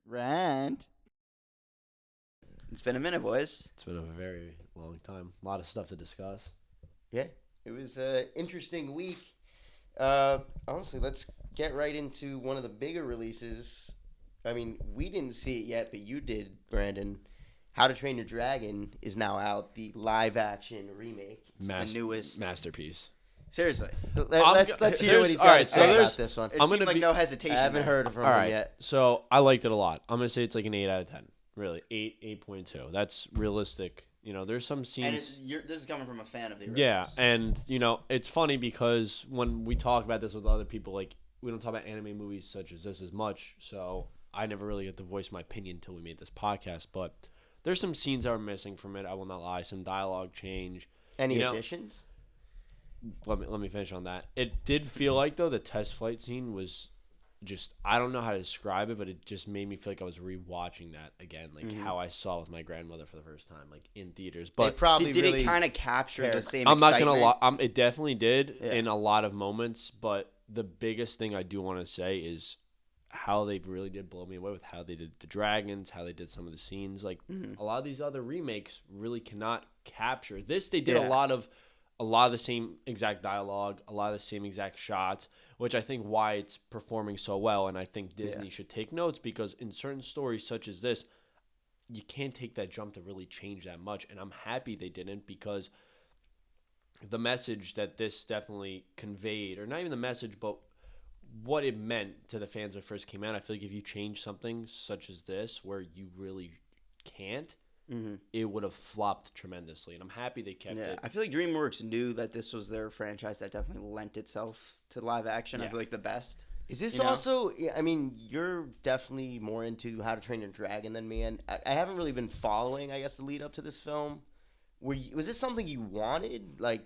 Rand. It's been a minute, boys. It's been a very long time. A lot of stuff to discuss. Yeah, it was an interesting week. Honestly, let's get right into one of the bigger releases. I mean, we didn't see it yet, but you did, Brandon. How to Train Your Dragon is now out, the live-action remake. It's the newest. Masterpiece. Seriously. Let's hear what he's got to say about this one. It I'm seemed gonna like be- no hesitation. I haven't there. heard from All him right. yet. So I liked it a lot. I'm gonna say it's like an 8 out of 10. Really, 8.2. That's realistic. You know, there's some And scenes. this is coming from a fan of the originals. Yeah, and it's funny because when we talk about this with other people, like we don't talk about anime movies such as this as much. So I never really get to voice my opinion until we made this podcast. But there's some scenes that are missing from it. I will not lie. Some dialogue change. Any You know- additions? Let me finish on that. It did feel like though the test flight scene was just, I don't know how to describe it, but it just made me feel like I was rewatching that again, like how I saw it with my grandmother for the first time, like in theaters. They But probably Did really it kind of capture the same I'm not excitement? gonna lie, it definitely did Yeah. in a lot of moments. But the biggest thing I do want to say is how they really did blow me away with how they did the dragons, how they did some of the scenes. Like a lot of these other remakes really cannot capture this. They did Yeah. a lot of the same exact dialogue, a lot of the same exact shots, which I think why it's performing so well. And I think Disney should take notes because in certain stories such as this, you can't take that jump to really change that much. And I'm happy they didn't because the message that this definitely conveyed, or not even the message, but what it meant to the fans when it first came out, I feel like if you change something such as this where you really can't, it would have flopped tremendously. And I'm happy they kept Yeah, it. I feel like DreamWorks knew that this was their franchise that definitely lent itself to live action. I Yeah. feel like the best. Is this you know? also? I mean, you're definitely more into How to Train Your Dragon than me, and I haven't really been following, I guess, the lead up to this film. Was this something you wanted? Like,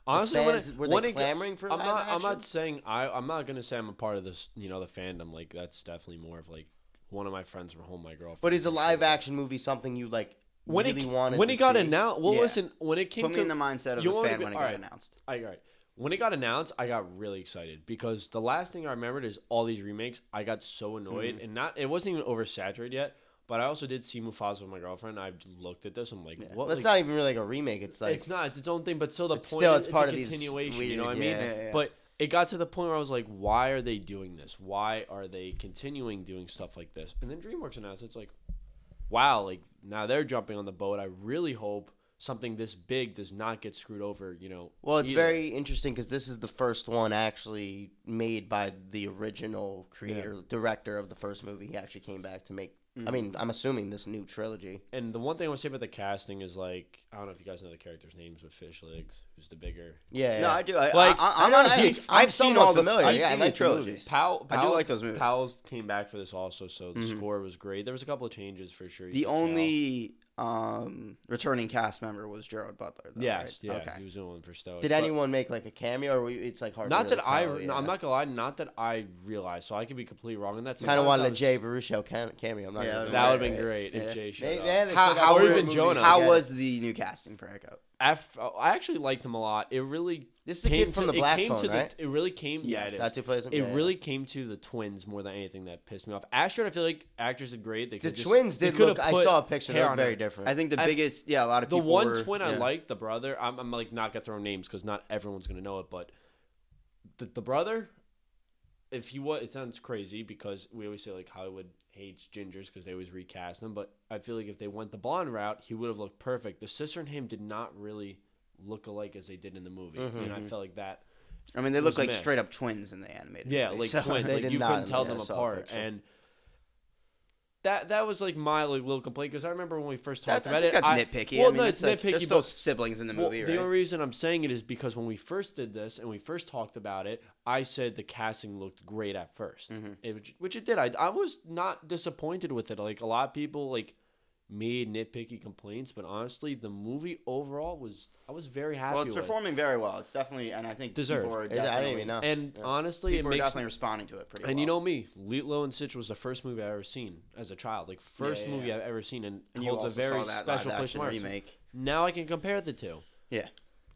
Honestly, were they clamoring for live action? I'm not saying I'm not gonna say I'm a part of this. The fandom. Like that's definitely more of like one of my friends from home, my girlfriend. But is a live action movie something you like? Really wanted when to it got see? announced? Well, Yeah. listen, when it came Put to me in the mindset of you a wanna fan be- when it all got right. announced. All right. When it got announced, I got really excited because the last thing I remembered is all these remakes. I got so annoyed, and it wasn't even oversaturated yet. But I also did see Mufasa with my girlfriend. I looked at this. I'm like, what? Well, it's like, not even really like a remake. It's like it's not. It's its own thing. But still, the It's point. still- is, it's it's part a of these continuation. You know what I weird- mean? yeah. But it got to the point where I was like, why are they doing this? Why are they continuing doing stuff like this? And then DreamWorks announced it's like, wow, like now they're jumping on the boat. I really hope something this big does not get screwed over. Well, it's either. very interesting because this is the first one actually made by the original creator, director of the first movie. He actually came back to make. I mean, I'm assuming this new trilogy. And the one thing I want to say about the casting is like, I don't know if you guys know the characters' names with fish legs. Who's the bigger? Yeah, No, yeah. I do. Like, I'm I honestly, know, I've seen all the. familiar. I've Yeah, I seen like the trilogy. movies. Powell, I do like those movies. Powell came back for this also, so the score was great. There was a couple of changes for sure. you The could tell. only returning cast member was Gerard Butler. Though, yes, right? yeah, Okay. he was the one for Stoic. Did But anyone make like a cameo, or it's like hard? Not to that really I. tell, No, yeah. I'm not gonna lie. Not that I realized. So I could be completely wrong on that. Kind of Sometimes wanted I a was- Jay Baruchel cameo. I'm not Yeah, gonna That would have lie. been great Yeah. if Jay showed They- up. they How- still got how more were- movies Jonah. How together. was the new casting for Echo? I actually liked him a lot. It really This is the came kid from to- the it Black came Phone, to right? It really came. Yeah, Yes. it is. That's who plays him. It Yeah, really came to the twins more than anything that pissed me off. Astrid, I feel like actors did great. They The could just, twins they did could look. have I put saw a picture. They hair look on very her. different. I think the I- biggest, a lot of The people one were, twin I yeah. liked, the brother. I'm like not gonna throw names because not everyone's gonna know it, but the brother, if he was, it sounds crazy because we always say like Hollywood hates gingers because they always recast them, but I feel like if they went the blonde route, he would have looked perfect. The sister and him did not really look alike as they did in the movie, and I felt like that. I mean, they was look like missed. straight up twins in the animated Yeah, movie, like so- twins. They Like did you not couldn't in tell this. them I saw a apart, picture. and that was like my like little complaint because I remember when we first That, talked I about think it. that's nitpicky. Well, I mean, no, it's it's like, nitpicky, There's still but siblings in the well, movie, the right? only reason I'm saying it is because when we first did this and we first talked about it, I said the casting looked great at 1st which it did. I was not disappointed with it. Like a lot of people like made nitpicky complaints, but honestly, the movie overall I was very happy Well, it's with. performing very well. It's definitely, and I think Deserved. people are Is it? I didn't definitely, even know. And honestly, people it are makes definitely responding to it pretty well. and you know me, Lilo and Stitch was the first movie I ever seen as a child. Like first Yeah, yeah, movie yeah. I've ever seen, and and you holds also a very saw that special place in live-action my heart. remake. Now I can compare the two. Yeah.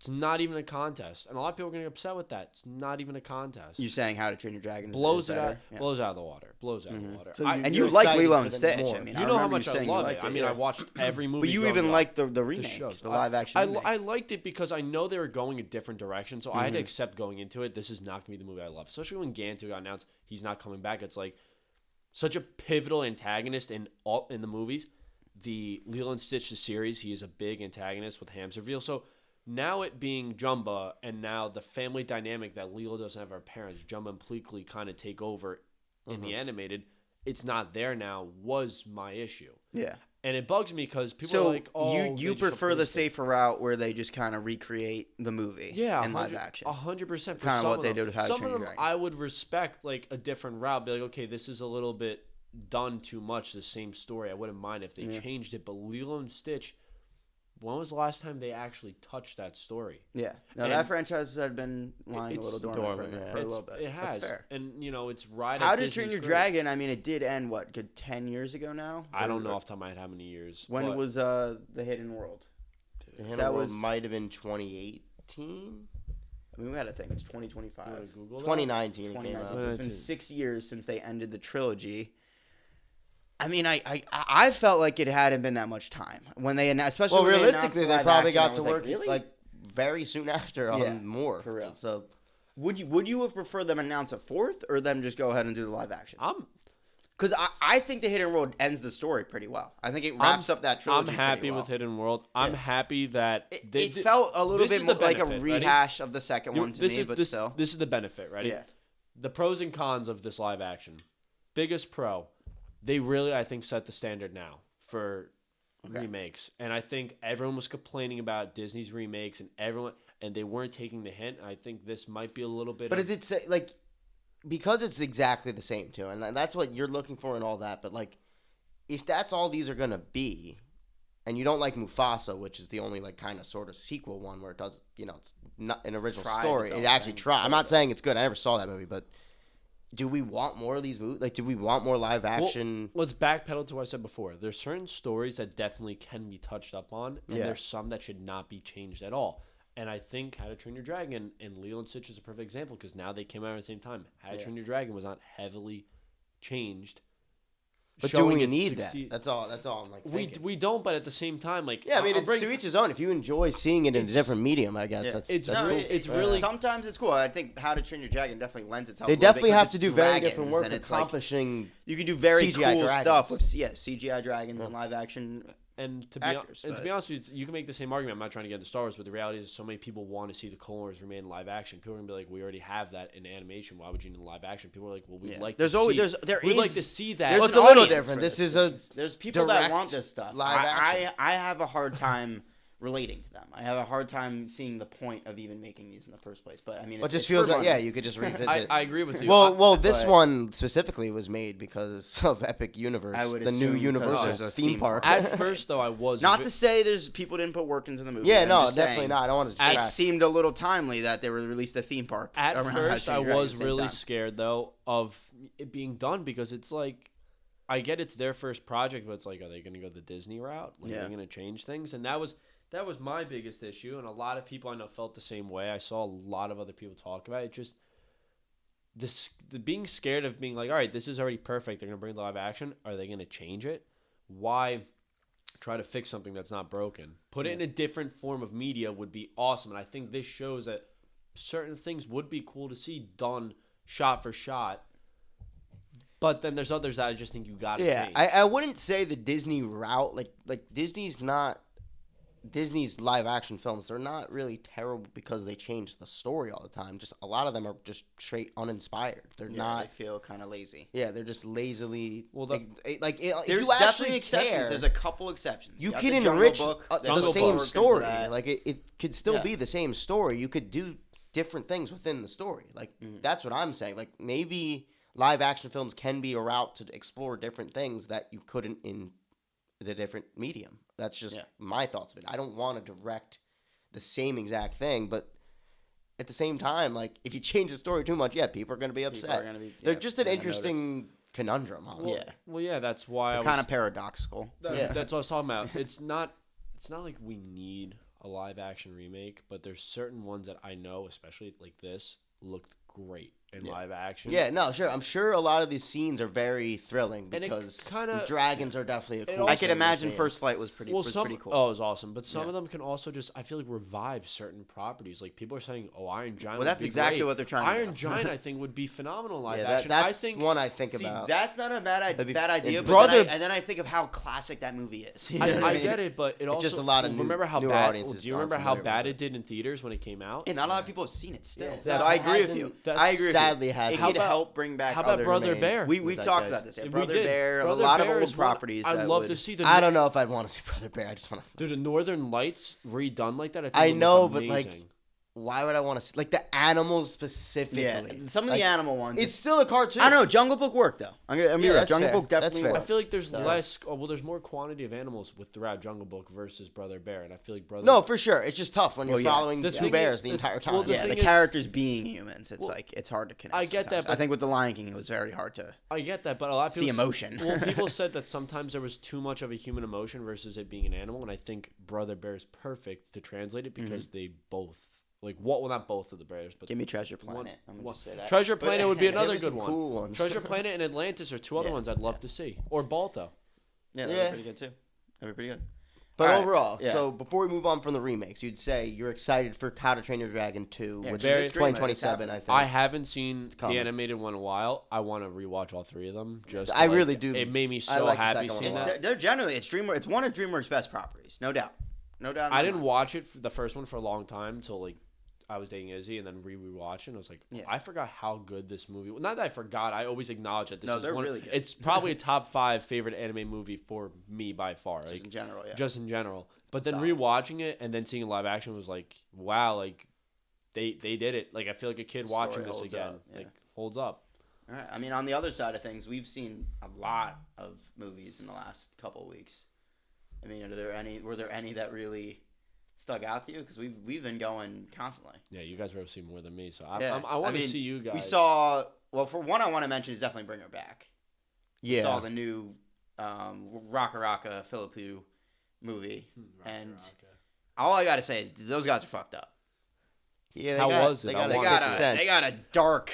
It's not even a contest, and a lot of people are going to get upset with that. It's not even a contest. You saying How to Train Your Dragon blows is it better? out, Yeah. blows out of the water. Blows out of the water. So And you're you like excited Lilo for and them Stitch. more. I mean, You I know how remember much you I saying you love liked it. I mean, yeah. I watched every movie. But you growing even up. liked the remake, shows. the live action remake. I liked it because I know they were going a different direction, so I had to accept going into it. This is not going to be the movie I love, especially when Gantu got announced he's not coming back. It's like such a pivotal antagonist in the movies. The Lilo and Stitch the series, he is a big antagonist with Hamsterville. So now it being Jumba, and now the family dynamic that Lilo doesn't have her parents, Jumba and Pleakley kind of take over in the animated. It's not there now. Was my issue. Yeah. And it bugs me because people So are like, "Oh, you they just prefer the replaced it." safer route where they just kind of recreate the movie in live action? 100%. For Kinda some what of they them. do to How to Some Train of Your them, Dragon. I would respect like a different route. Be like, okay, this is a little bit done too much. The same story. I wouldn't mind if they changed it. But Lilo and Stitch, when was the last time they actually touched that story? Yeah. No, And that franchise had been lying a it's little dormant dormant, for a It's- little bit. It has, That's fair. and it's right. How at to Disney's Train Your great. Dragon? I mean, it did end what? Good 10 years ago now. I don't Or- know off the top of my head how many years. When but was The Hidden World? The Hidden That World was- might have been 2018, I mean, we got to think it's you wanna 2025. Google that? 2019 it came 2019. out. So it's been 2019. 6 years since they ended the trilogy. I mean, I felt like it hadn't been that much time when they announced, especially Well, when realistically, they they announced probably live action, got I to was work really? like very soon after on Yeah, more. for real. So Would you have preferred them announce a fourth or them just go ahead and do the live action? I'm Because I think the Hidden World ends the story pretty well. I think it wraps up that trilogy. I'm happy pretty well. with Hidden World. I'm happy that It felt a little this bit is the more like a benefit, ready? rehash of the second one to this me, is but this, still. this is the benefit, right? Yeah. The pros and cons of this live action. Biggest pro, they really I think set the standard now for remakes, and I think everyone was complaining about Disney's remakes, and they weren't taking the hint. I think this might be a little bit. But of, is it say, like because it's exactly the same too, and that's what you're looking for and all that. But like, if that's all these are gonna be, and you don't like Mufasa, which is the only like kind of sort of sequel one where it does, it's not an original Tries story. its own It actually thing, tries. I'm sort not of. saying it's good. I never saw that movie, but do we want more of these movies? Like, do we want more live action? Let's backpedal to what I said before. There's certain stories that definitely can be touched up on, and Yeah. there's some that should not be changed at all. And I think How to Train Your Dragon and Lilo and Stitch is a perfect example because now they came out at the same time. How to Train Your Dragon was not heavily changed. But do showing we it need succeed- that? That's all I'm like thinking. We don't, but at the same time, like Yeah, I mean, I'll it's bring- to each his own. If you enjoy seeing it in a different medium, I guess Yeah. that's It's that's no, cool. it's really- Sometimes it's cool. I think How to Train Your Dragon definitely lends itself. They a little bit definitely 'cause have it's to do very dragons, different work and it's like accomplishing. you can do very CGI cool dragons. stuff with CGI dragons and live action. And to be actors, and to but- be honest with you, you can make the same argument. I'm not trying to get into Star Wars, but the reality is, so many people want to see the Clone Wars remain in live action. People are gonna be like, "We already have that in animation. Why would you need live action?" People are like, "Well, we'd like There's to always see, we'd like to is- see that." There's Well, an it's a little audience different. for This is a There's people that direct want this stuff. live action. I have a hard time relating to them. I have a hard time seeing the point of even making these in the first place. But I mean, It it's just for feels like money. you could just revisit. I agree with you. Well, this but- one specifically was made because of Epic Universe, I would the new assume universe. because There's of a theme park. At first, though, I was Not vi- to say there's people didn't put work into the movie. Yeah, I'm no, just definitely saying, not. I don't want to It distract. seemed a little timely that they released a theme park. At around first, How I to Train Your Dragon at was the same really time. scared though of it being done because it's like, I get it's their first project, but it's like, are they going to go the Disney route? Like, are Yeah. they going to change things? And that was my biggest issue, and a lot of people I know felt the same way. I saw a lot of other people talk about it. Just the being scared of being like, all right, this is already perfect. They're going to bring the live action. Are they going to change it? Why try to fix something that's not broken? Put it in a different form of media would be awesome. And I think this shows that certain things would be cool to see done shot for shot. But then there's others that I just think you got to Yeah, change. I wouldn't say the Disney route. Like Disney's live action films. They're not really terrible because they change the story all the time. Just a lot of them are just straight uninspired. They're Yeah, not. I feel kind of lazy. Yeah, they're just lazily. Well, if There's you definitely actually exceptions. care, There's a couple exceptions. you got can the Jungle enrich Book, the Jungle same Book story. that. Like it could still Yeah. be the same story. You could do different things within the story. Like that's what I'm saying. Like maybe live action films can be a route to explore different things that you couldn't in the different medium. That's just my thoughts of it. I don't want to direct the same exact thing, but at the same time, like if you change the story too much, people are going to be upset. are gonna be- They're yeah, just an gonna interesting conundrum, honestly. Yeah. That's why I was kind of paradoxical. That's what I was talking about. It's not like we need a live action remake, but there's certain ones that I know, especially like this, looked great in live action. Yeah, no, sure. I'm sure a lot of these scenes are very thrilling And it because kinda- dragons are definitely a cool. I can thing to imagine see. First Flight was pretty some, pretty cool. Oh, it was awesome. But some Yeah. of them can also just, I feel like, revive certain properties. Like people are saying, "Oh, Iron Giant." Well, would that's be exactly great. what they're trying to Iron do. Giant, I think, would be phenomenal in live Yeah, action. that's I think one I think See, about. that's not a That'd be bad idea, interesting. but Brother- then I think of how classic that movie is. You I, know what I mean? get it, but it also just a lot of remember how newer bad. audiences Do you aren't remember how familiar bad with it did in theaters when it came out? And not a lot of people have seen it still. Yeah, so that's- I agree with hasn't- you. that's I agree with sadly you. hasn't. It How could about- help bring back how about other Brother names. Bear? We've With that talked guys. about this. Yeah, We Brother did. Bear, Brother a lot Bear of is old one- properties. I'd that love would- to see the. I don't know if I'd want to see Brother Bear. I just want to. Dude, the Northern Lights redone like that. I, think I would look know, but, like, amazing. Why would I want to see like the animals specifically? Yeah, some of Like, the animal ones. It's still a cartoon. I don't know. Jungle Book worked though. I'm gonna be Yeah, real. that's Jungle fair. Book That's definitely fair. I worked. feel like there's So- less. Oh, well, there's more quantity of animals with throughout Jungle Book versus Brother Bear, and I feel like Brother. No, for sure. It's just tough when you're Well, yes. following The two thing bears is- the the- entire time. well, the Yeah, the thing is- characters being humans, it's Well, like it's hard to connect. I get that, sometimes. I but- think with the Lion King, it was very hard to. I get that, but a lot of people See emotion. Well, people said that sometimes there was too much of a human emotion versus it being an animal, and I think Brother Bear is perfect to translate it because they both like what? Well, not both of the bears, but Give me Treasure Planet. One- I'm gonna one- just say that. Treasure But- Planet would be There another was good some one. cool ones. Treasure Planet and Atlantis are two other Yeah. ones I'd love to see, or Balto. Yeah, that'd Yeah. be pretty good too. That'd be pretty good. But All right, overall, yeah. so before we move on from the remakes, you'd say you're excited for How to Train Your Dragon 2, Yeah, which very- is it's greenlit, it's 2027, I happening. think. I haven't seen coming. the animated one in a while. I want to rewatch all three of them. Just I to, really do. It made me I so like the happy second one a seeing lot. that. They're generally it's DreamWorks. It's one of DreamWorks' best properties, no doubt. No doubt. in I my didn't mind. watch it the first one for a long time until like I was dating Izzy, and then rewatched it. And I was like, Yeah. I forgot how good this movie. Well, not that I forgot. I always acknowledge that this No, is they're one. really good. It's probably a top 5 favorite anime movie for me by far. Just Like in general, yeah. just in general. But then Solid. rewatching it and then seeing live action was like, wow, like they did it. Like I feel like a kid The watching story this holds again. up, yeah. Like holds up. All right. I mean, on the other side of things, we've seen a lot of movies in the last couple of weeks. I mean, were there any that really stuck out to you? Because we've been going constantly. Yeah, you guys have seen more than me, so I Yeah. want I to mean, see you guys. We saw. Well, for one, I want to mention is definitely Bring Her Back. We Yeah. saw the new Raka Raka Philippou movie, and all I gotta say is those guys are fucked up. Yeah, How was it? They I got a They wanna got sixth a sense. they got a dark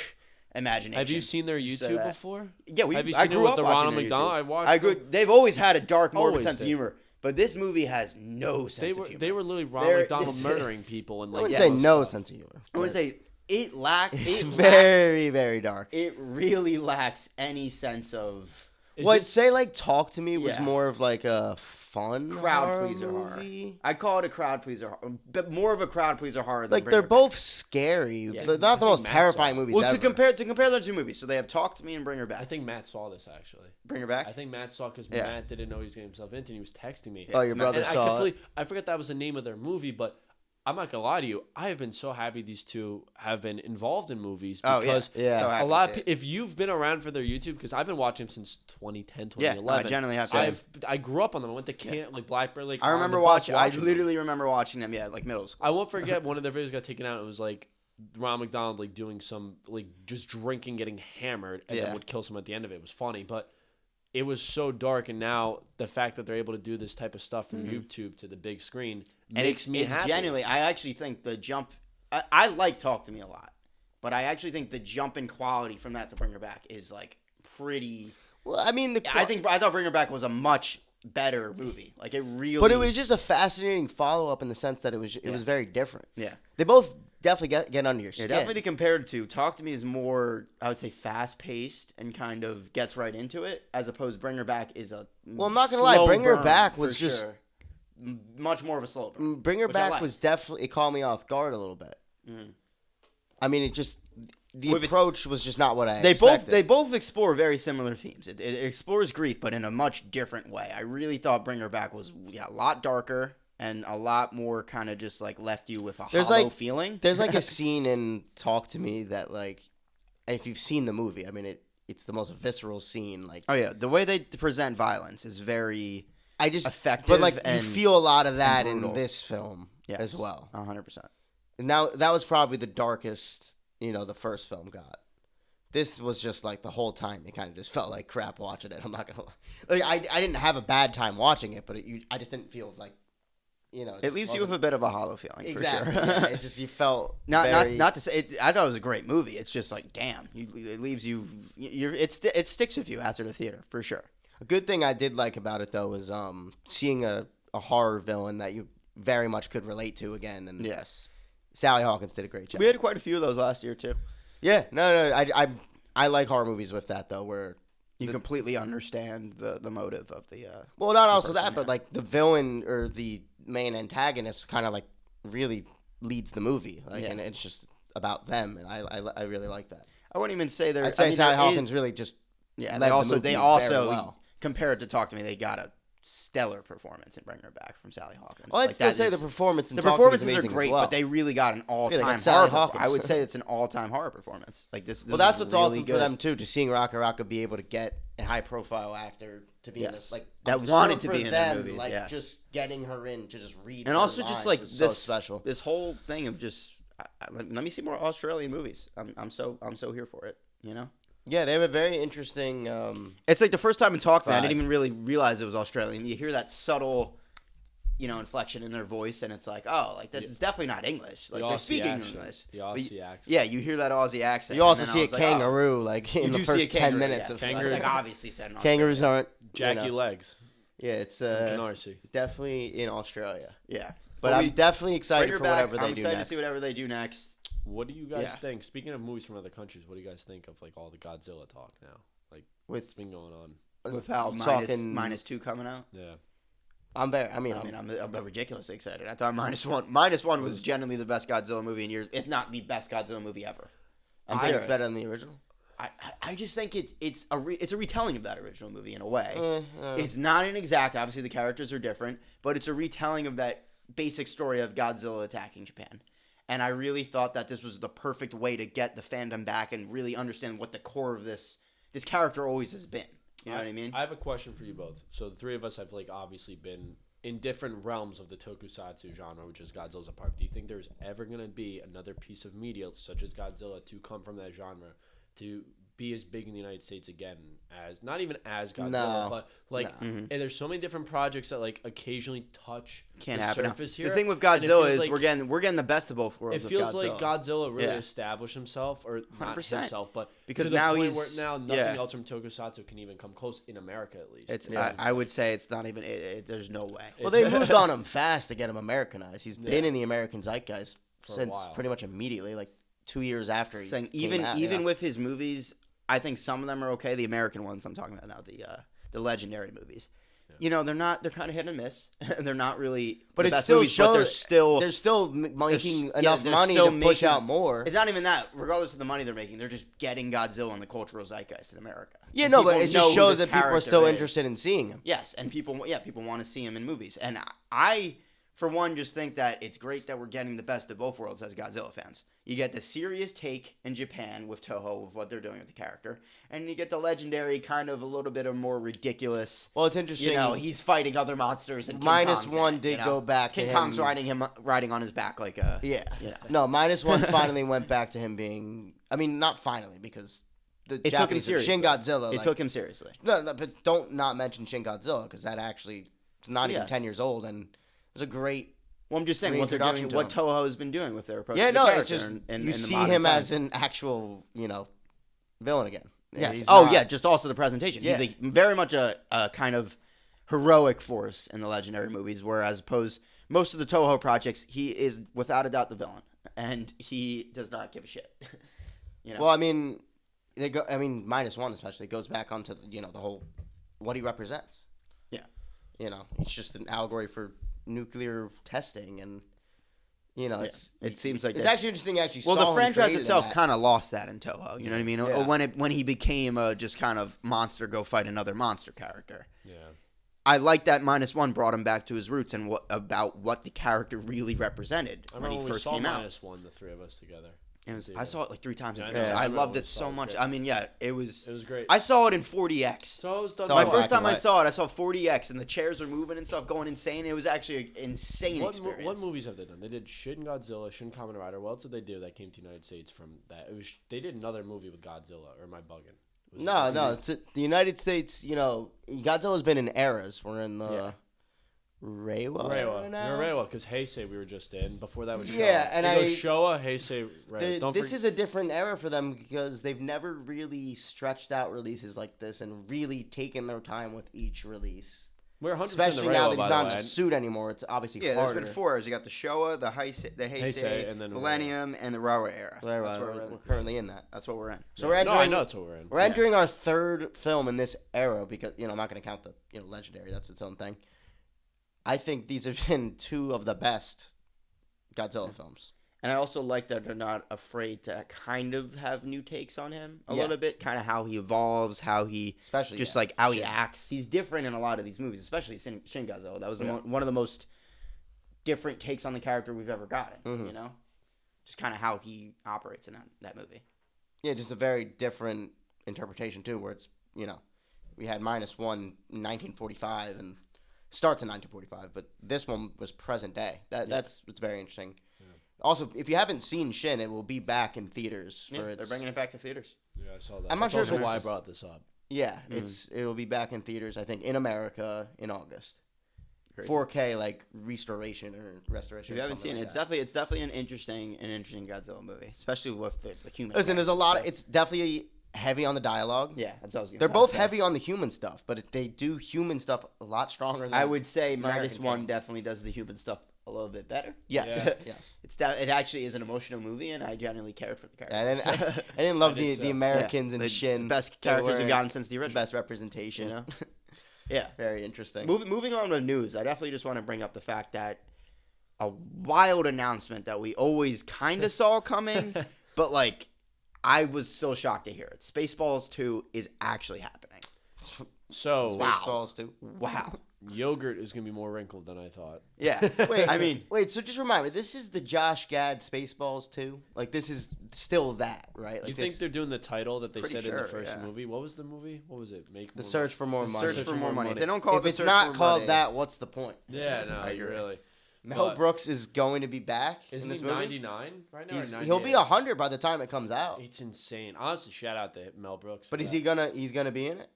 imagination. Have you seen their You said YouTube that. before? Yeah, Have you I seen it grew with up the watching Ronald their McDonald? YouTube. I watched. I grew. They've always had a dark, morbid Always sense of did. humor, but this movie has no sense They of were humor. they were literally Ronald They're- McDonald murdering people and I like wouldn't Yes. say no sense of humor. I would but say it lacks. it's It lacks, very, very dark. It really lacks any sense of Is Well, I'd this- say like Talk to Me was Yeah. more of like a fun crowd horror pleaser horror. movie. I'd call it a crowd pleaser, but more of a crowd pleaser horror. Than Like Bring they're Her Back. both scary. Yeah. They're not the I most think Matt terrifying saw it. movies Well, ever. to compare those two movies, so they have Talk to Me and Bring Her Back. I think Matt saw this actually. Bring Her Back. I think Matt saw because Yeah. Matt didn't know he was getting himself into. And he was texting me. Oh, it's your messed brother up. And saw it. I forgot that was the name of their movie, but I'm not gonna lie to you. I have been so happy these two have been involved in movies Oh, yeah. because Yeah. So a happy to lot see of it. if you've been around for their YouTube, because I've been watching them since 2010, Yeah, 2011. I generally have. To. I grew up on them. I went to camp like Blackbird Lake. I on remember the bus watching. I them. literally remember watching them. Yeah, like middle school. I won't forget one of their videos got taken out. It was like Ron McDonald like doing some like just drinking, getting hammered, and Yeah. then would kill someone at the end of it. It was funny, but it was so dark. And now the fact that they're able to do this type of stuff from YouTube to the big screen And makes me it's happy. genuinely. I actually think the jump. I like Talk to Me a lot, but I actually think the jump in quality from that to Bring Her Back is like pretty. Well, I mean, I thought Bring Her Back was a much better movie. Like it really. but it was just a fascinating follow up in the sense that it was very different. Yeah. They both definitely get under your Yeah, skin. definitely compared to Talk to Me is more, I would say, fast paced and kind of gets right into it, as opposed to Bring Her Back is a. Well, I'm not gonna lie, slow Bring Her burn, Back for was just- sure. Much more of a slow burn. Bring Her which I Back like. was definitely it caught me off guard a little bit. Mhm. I mean, it just the Well, if it's- approach was just not what I They expected. both explore very similar themes. It explores grief, but in a much different way. I really thought Bring Her Back was a lot darker and a lot more kind of just like left you with a There's, hollow like- feeling. There's like a scene in Talk to Me that like, if you've seen the movie, I mean it's the most visceral scene. Like Oh yeah, the way they present violence is very I just effective, but like you and feel a lot of that in brutal. this film Yes. as well. 100%. And now that was probably the darkest, the first film got. This was just like the whole time it kind of just felt like crap watching it. I'm not gonna lie. Like I didn't have a bad time watching it, but I just didn't feel like It leaves you with a bit of a hollow feeling. Exactly. For sure. Yeah, it just you felt not to say. I thought it was a great movie. It's just like, damn, it leaves you. It sticks with you after the theater for sure. A good thing I did like about it though was seeing a horror villain that you very much could relate to again. And Yes, Sally Hawkins did a great job. we had quite a few of those last year too. Yeah, no, I like horror movies with that though, where You completely understand the motive of the. well, not also person, that, but like the villain or the main antagonist kind of like really leads the movie, like, Yeah. and it's just about them, and I really like that. I wouldn't even say they're. I'd say I mean, Sally there is- Hawkins really just Yeah, led they the also movie they very also well. compared to Talk to Me, they got a stellar performance in Bring Her Back from Sally Hawkins. Well, I'd Like, still that say is- the performance. In the Talk to Me is performances are amazing as great, well. but they really got an all-time got Sally horror. Hawkins. I would say it's an all-time horror performance. Like this. Well, that's what's really awesome good. for them too, to seeing Raka Raka be able to get a high-profile actor to be Yes. in it, like That I'm wanted sure to for be in their them, movies, like yes. just getting her in to just read, And her also just lines like was this so special. This whole thing of just let me see more Australian movies. I'm so here for it. You know. Yeah, they have a very interesting. It's like the first time in Talk to Me, I Vibe. didn't even really realize it was Australian. You hear that subtle, inflection in their voice, and it's like, oh, like that's definitely not English. Like The they're Aussie speaking accent. English. The But Aussie accent. Yeah, you hear that Aussie accent. You also and then see I a was like, oh, kangaroo like in you the do see a first 10 kangaroo, minutes yeah. of Kangaroo. It's like obviously said in Kangaroos Australia. aren't Jackie Legs Yeah, it's from Canarsie. definitely in Australia. Yeah, But I'm definitely excited for whatever they I'm do excited next. to see whatever they do next. What do you guys Yeah. think? Speaking of movies from other countries, what do you guys think of like all the Godzilla talk now? Like With what's been going on? With how talking- -2 coming out. Yeah. I'm very. I mean, I'm ridiculously excited. I thought -1 was genuinely the best Godzilla movie in years, if not the best Godzilla movie ever. I'm I'm saying serious. it's better than the original. I just think it's a retelling of that original movie in a way. Eh, It's not an exact. Obviously, the characters are different, but it's a retelling of that basic story of Godzilla attacking Japan. And I really thought that this was the perfect way to get the fandom back and really understand what the core of this character always has been. You know what I mean? I have a question for you both. So the three of us have like obviously been in different realms of the tokusatsu genre, which is Godzilla's a part. Do you think there's ever going to be another piece of media such as Godzilla to come from that genre to be as big in the United States again as not even as Godzilla, No. but like and there's so many different projects that like occasionally touch Can't the happen. now. surface here. The thing with and it Godzilla feels is like- we're getting the best of both worlds. it with feels Godzilla. like Godzilla really Yeah. established himself, or not 100%. himself, but Because to the now point he's- where now nothing yeah. else from Tokusatsu can even come close in America at least. It's. Yeah. I would say it's not even. There's no way. Well, they moved on him fast to get him Americanized. He's been Yeah. in the American zeitgeist For a since while. pretty much immediately, like 2 years after he Saying came out, even yeah. with his movies, I think some of them are okay. The American ones I'm talking about now, the legendary movies. You know, they're kind of hit and miss. They're not really. But the it best still movies, but shows they're still. making yeah, enough they're money still to push making- out more. It's not even that. Regardless of the money they're making, they're just getting Godzilla in the cultural zeitgeist in America. Yeah, And no, but people it know just who shows this that people are character still is. interested in seeing him. Yes, and people want to see him in movies. And I, for one, just think that it's great that we're getting the best of both worlds as Godzilla fans. You get the serious take in Japan with Toho of what they're doing with the character, and you get the legendary kind of a little bit of more ridiculous. Well, it's interesting. You know, he's fighting other monsters, and King Minus Kong's in one it, did you know? go back to King Kong's him. riding on his back like a Yeah. You know. No, -1 finally went back to him being. I mean, not finally because the It took him Japanese seriously. Shin Godzilla. It like- took him seriously. No, but don't not mention Shin Godzilla because that actually is not even Yes. 10 years old and it was a great. Well, I'm just saying what they're doing, Reintroduction to what him. Toho has been doing with their approach. Yeah, to the no, it's character just in you the see modern him time. as an actual, villain again. Yes. He's Oh, not- yeah. Just also the presentation. Yeah. He's very much a kind of heroic force in the legendary movies, whereas opposed most of the Toho projects, he is without a doubt the villain, and he does not give a shit. You know. Well, I mean, -1 especially goes back onto the whole what he represents. Yeah. It's just an allegory for nuclear testing and. It seems like it's that- actually interesting. Well, saw the him franchise created in itself that. kind of lost that in Toho. You know what I mean? Yeah. When he became just kind of monster, go fight another monster character. Yeah. I like that -1 brought him back to his roots and what the character really represented I when remember he when we first saw came out. -1, the three of us together. I saw it like 3 times. Yeah, in I know. theaters. I I remember loved when it we saw so it. much. Great. I mean, yeah, it was. It was great. I saw it in 4DX. So it was done So My Oh, first black time and I white. saw it, I saw 4DX, and the chairs were moving and stuff, going insane. It was actually an insane What experience. movies have they done? They did Shin Godzilla, Shin Kamen Rider. What else did they do that came to the United States from that? They did another movie with Godzilla, or am I bugging? Was it No, Godzilla? it's the United States. Godzilla's been in eras. We're in the. Yeah, What Reiwa. Reiwa. now? You're Reiwa, because Heisei we were just in. Before that was Showa. Yeah, and it goes Showa, Heisei, Reiwa. This is a different era for them because they've never really stretched out releases like this and really taken their time with each release. We're 100% Especially the now Reiwa, that he's by not the in way. a suit anymore. It's obviously Yeah, harder. there's been 4 eras. You got the Showa, the Heisei, and then Millennium, and the Reiwa era. Reiwa, That's where we're currently in that. That's what we're in. So we're entering. No, I know that's what we're in. We're entering our third film in this era because I'm not going to count the Legendary. That's its own thing. I think these have been 2 of the best Godzilla films. And I also like that they're not afraid to kind of have new takes on him a Yeah. little bit, kind of how he evolves, how he Especially just yeah. like how he acts. He's different in a lot of these movies, especially Shin Godzilla. That was one of the most different takes on the character we've ever gotten. Mhm. You know, just kind of how he operates in that movie. Yeah, just a very different interpretation too, where it's we had -1 in 1945 and starts in 1945, but this one was present day. That's what's very interesting. Also, if you haven't seen Shin, it will be back in theaters for They're bringing it back to theaters. Yeah, I saw that. I'm not That's sure if also why I it's- brought this up. Yeah, it'll be back in theaters. I think in America in August. Crazy. 4K like restoration or restoration. If you or haven't something seen it, like it's definitely an interesting Godzilla movie, especially with the human. Listen, stuff. there's a lot. It's definitely heavy on the dialogue. Yeah, that's what I was gonna They're say. both heavy on the human stuff, but they do human stuff a lot stronger than I would say American -1 films. definitely does the human stuff a little bit better. Yes, Yeah. yes. It actually is an emotional movie, and I genuinely cared for the Yeah, I characters. didn't love I did the too. Americans in the Shin. the best They characters we've were gotten since the the original. best representation. You know? Yeah. Very interesting. Moving on to news, I definitely just want to bring up the fact that a wild announcement that we always kind of saw coming, but like I was still shocked to hear it. Spaceballs 2 is actually happening. So, Wow. Spaceballs too. Wow. yogurt is going to be more wrinkled than I thought. Yeah. I mean, Wait, so just remind me, this is the Josh Gad Spaceballs 2? Like, this is still that, right? Like You this, think they're doing the title that they Pretty said in the sure, first yeah. movie? What was the movie? What was it? Make the more search for more the money? search for more money. If they don't call If it the it's search not for called money, that, what's the point? Yeah, no, I agree. really. Mel But- Brooks is going to be back Isn't in this he movie. 99 right now? Or He'll be 98? 100 by the time it comes out. It's insane. Honestly, shout out to Mel Brooks. But for is that. he's gonna be in it?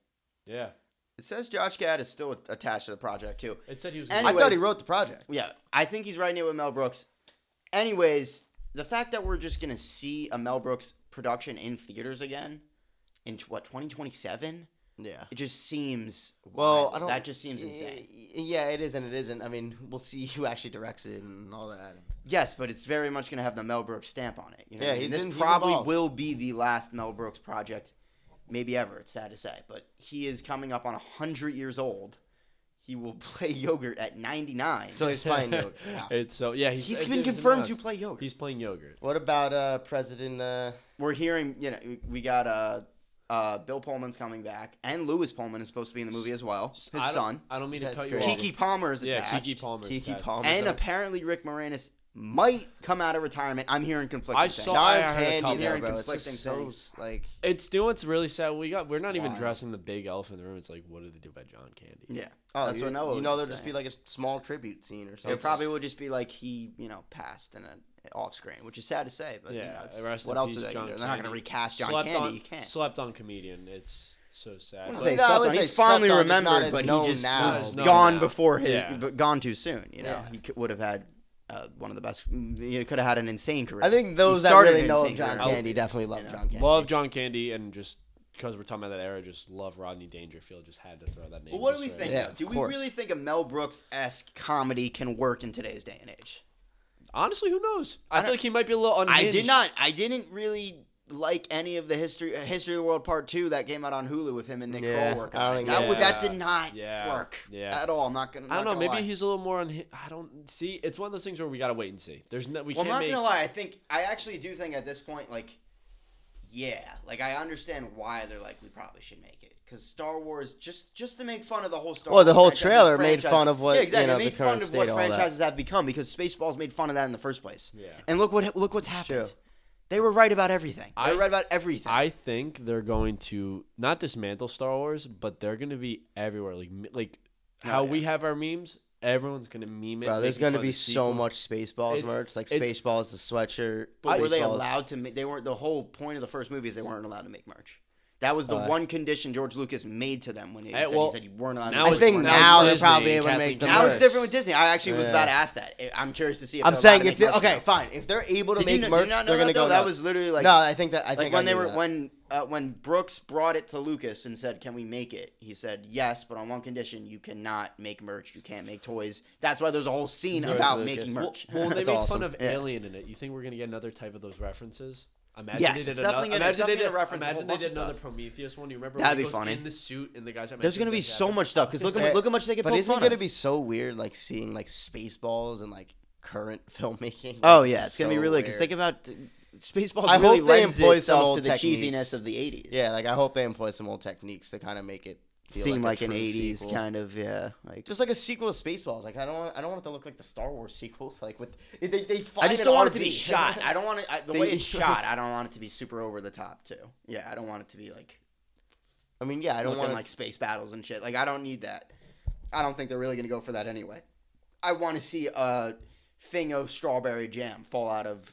Yeah. It says Josh Gad is still attached to the project too. It said he was. Anyways- I thought he wrote the project. Yeah, I think he's writing it with Mel Brooks. Anyways, the fact that we're just gonna see a Mel Brooks production in theaters again in 2027, Yeah. it just seems Well, wild. I don't. That just seems insane. Yeah, it is and it isn't. I mean, we'll see who actually directs it and all that. Yes, but it's very much gonna have the Mel Brooks stamp on it. You know Yeah, what I mean? he's This he's probably involved. will be the last Mel Brooks project, maybe ever. It's sad to say, but he is coming up on 100 years old. He will play Yogurt at 99. So he's playing Yogurt. Wow. It's so yeah. He's it been was confirmed to announced. play Yogurt. He's playing yogurt. What about President? We're hearing, we got Bill Pullman's coming back, and Lewis Pullman is supposed to be in the movie as well. His son. I don't mean to That's cut you crazy. off. Kiki Palmer is Yeah, attached. Kiki Palmer. Kiki Palmer. And apparently Rick Moranis might come out of retirement. I'm hearing conflicting I things. saw- John I heard a Candy, couple. there, Hearing bro. It's conflicting just so things. like. It's doing what's really sad. We're not even wild. addressing the big elephant in the room. It's like, what do they do about John Candy? Yeah. Oh, That's you, what Noah you know was there'll just saying. be like a small tribute scene or something. It probably will just be like he, passed in an off screen, which is sad to say, but Yeah, it's, rest what in else peace, are they John going to do? They're not going to Candy. recast John Slept Candy. on, You can't. Slept on comedian. It's so sad. I But- wouldn't say No, I slept would on. say He's fondly slept on is not remembered, as but he known just now. was No, gone no. before his, Yeah. but gone too soon. Yeah. He would have had one of the best. He could have had an insane career. I think those He that started really an know insane John career. Candy definitely love You know. John Candy. Love John Candy, and just because we're talking about that era, just love Rodney Dangerfield. Just had to throw that name. Well, what do just we right think? in. Yeah, though? Do of we course. really think a Mel Brooks-esque comedy can work in today's day and age? Honestly, who knows? I feel like he might be a little unhinged. I didn't really like any of the History of the World Part 2 that came out on Hulu with him and Nick Yeah, Kroll working I on don't it. think- That Yeah. did not Yeah. work Yeah. at all. I'm not gonna. I don't know. not gonna Maybe lie. he's a little more I don't see. It's one of those things where we gotta wait and see. There's no. We Well, I'm can't not make. gonna lie. I actually do think at this point, like, yeah, like I understand why they're like we probably should make it because Star Wars just to make fun of the whole Star. Well, the Wars whole franchise and trailer made franchise- fun of what, yeah, exactly. you know, It made the fun current of state, what all that. franchises have become because Spaceballs made fun of that in the first place. Yeah. And look what's happened. True. They were right about everything. They I- were right about everything. I think they're going to not dismantle Star Wars, but they're going to be everywhere. Like how yeah. we have our memes, everyone's going to meme it. Bro, there's making going to fun of be the so sequel. much Spaceballs It's- merch, like it's- Spaceballs, the sweatshirt. But were they Spaceballs. allowed to make? They weren't. The whole point of the first movie is they weren't allowed to make merch. That was the one condition George Lucas made to them when he said you weren't allowed. Now I think now they're probably able to make the Now it's merch. different with Disney. I actually was about to ask that. I'm curious to see if I'm they're saying allowed if to they, make merch okay, now. fine. If they're able to Did make you merch, not know they're gonna that, go. though? That nuts. was literally like no. I think that. I like think when I they knew were that. when Brooks brought it to Lucas and said, "Can we make it?" He said, "Yes, but on one condition: you cannot make merch. You can't make toys." That's why there's a whole scene George about Lucas. making merch. Well, they That's made awesome. fun of Yeah. Alien in it. You think we're gonna get another type of those references? Imagine Yes, they it's did definitely another. gonna- it's Imagine they definitely did. gonna reference a whole Imagine they bunch did of another stuff. Prometheus one. You remember? That'd when be he goes funny. in the suit and the guys. There's gonna be so much stuff because look how much they get. But poked isn't it fun gonna of. be so weird, like seeing like Spaceballs and like current filmmaking? Oh Like, yeah, it's gonna be really because weird. think about Spaceballs. I really hope they lends employ some itself old to the techniques. cheesiness of the '80s. Yeah, like I hope they employ some old techniques to kind of make it feel seem like like a an true '80s sequel. kind of like. Just like a sequel to Spaceballs. Like I don't want it to look like the Star Wars sequels. Like with they fly I just in don't an want it to RV. be shot. I don't want it the They- way it's shot. I don't want it to be super over the top too. Yeah, I don't want it to be like I mean, yeah, I don't looking want like space battles and shit. Like I don't need that. I don't think they're really gonna go for that anyway. I want to see a thing of strawberry jam fall out of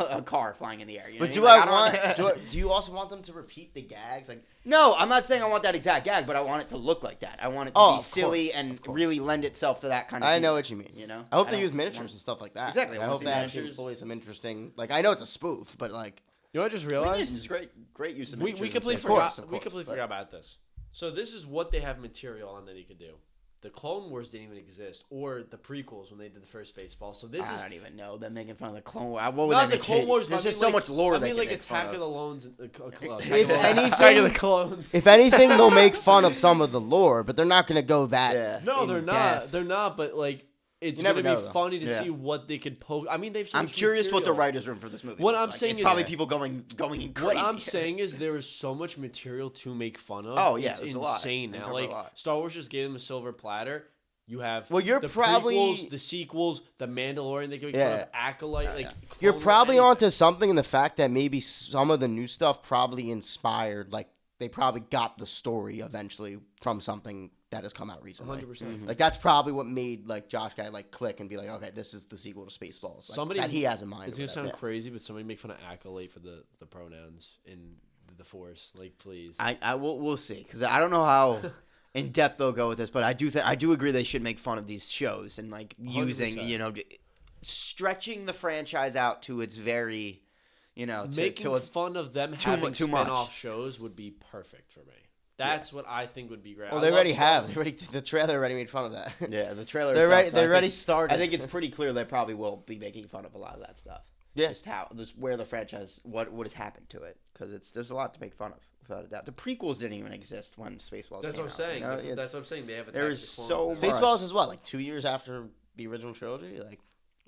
a car flying in the air. You know But do what I mean? Like, want? Do you also want them to repeat the gags? Like No, I'm not saying I want that exact gag, but I want it to look like that. I want it to Oh, be of silly course, and of course. really lend itself to that kind of. I know humor, what you mean. You know, I hope they don't use miniatures want- and stuff like that. Exactly, Like, I I wanna hope see they actually miniatures. employ some interesting. Like I know it's a spoof, but like You know, I just It realized is great use of we miniatures and completely stuff. course, forgot. of We course, completely but- forgot about this. So this is what they have material on that he could do. The Clone Wars didn't even exist, or the prequels when they did the first Baseball. So this I is don't even know them making fun of the Clone Wars. What would not they the make Clone it? Wars. There's but I just mean, so much lore I they mean, can like make fun Attack of of. the Clones. If Attack of the Clones. if anything, they'll make fun of some of the lore, but they're not gonna go that. Yeah. No, in they're not. depth. They're not. But like, it's You never gonna be know, though. funny to Yeah. see what they could poke. I mean, they've. So I'm much curious what the material. writers' room for this movie. What looks I'm like. saying it's is- probably people going in crazy. What I'm saying is there is so much material to make fun of. Oh, yeah, it's there's a lot. insane They now. cover a Like lot. Star Wars just gave them a silver platter. You have Well, you're the probably- prequels, the sequels, the Mandalorian. They can make Yeah. fun of Acolyte. Oh, like yeah. You're Clone Wars, probably anything. onto something in the fact that maybe some of the new stuff probably inspired, like they probably got the story eventually from something that has come out recently. 100%. Like that's probably what made like Josh Guy like click and be like, okay, this is the sequel to Spaceballs. Like, Somebody- that he has in mind. It's or gonna sound whatever. crazy, but somebody make fun of Acolyte for the pronouns in the Force. Like, please. we'll see because I don't know how in depth they'll go with this, but I do agree they should make fun of these shows and like using 100%. Stretching the franchise out to its very Making to its fun of them too having too much. spin-off shows would be perfect for me. That's what I think would be great. Well, I they love already Star have. Wars. They already the trailer already made fun of that. yeah the trailer They're itself, ready. so They're I already think- started. I think it's pretty clear they probably will be making fun of a lot of that stuff. Yeah. Just where the franchise what has happened to it because there's a lot to make fun of without a doubt. The prequels didn't even exist when Spaceballs. That's came what I'm out, saying. you know? That's It's- what I'm saying. They have there's Attack of the so Clones. much. Spaceballs is what, like 2 years after the original trilogy, like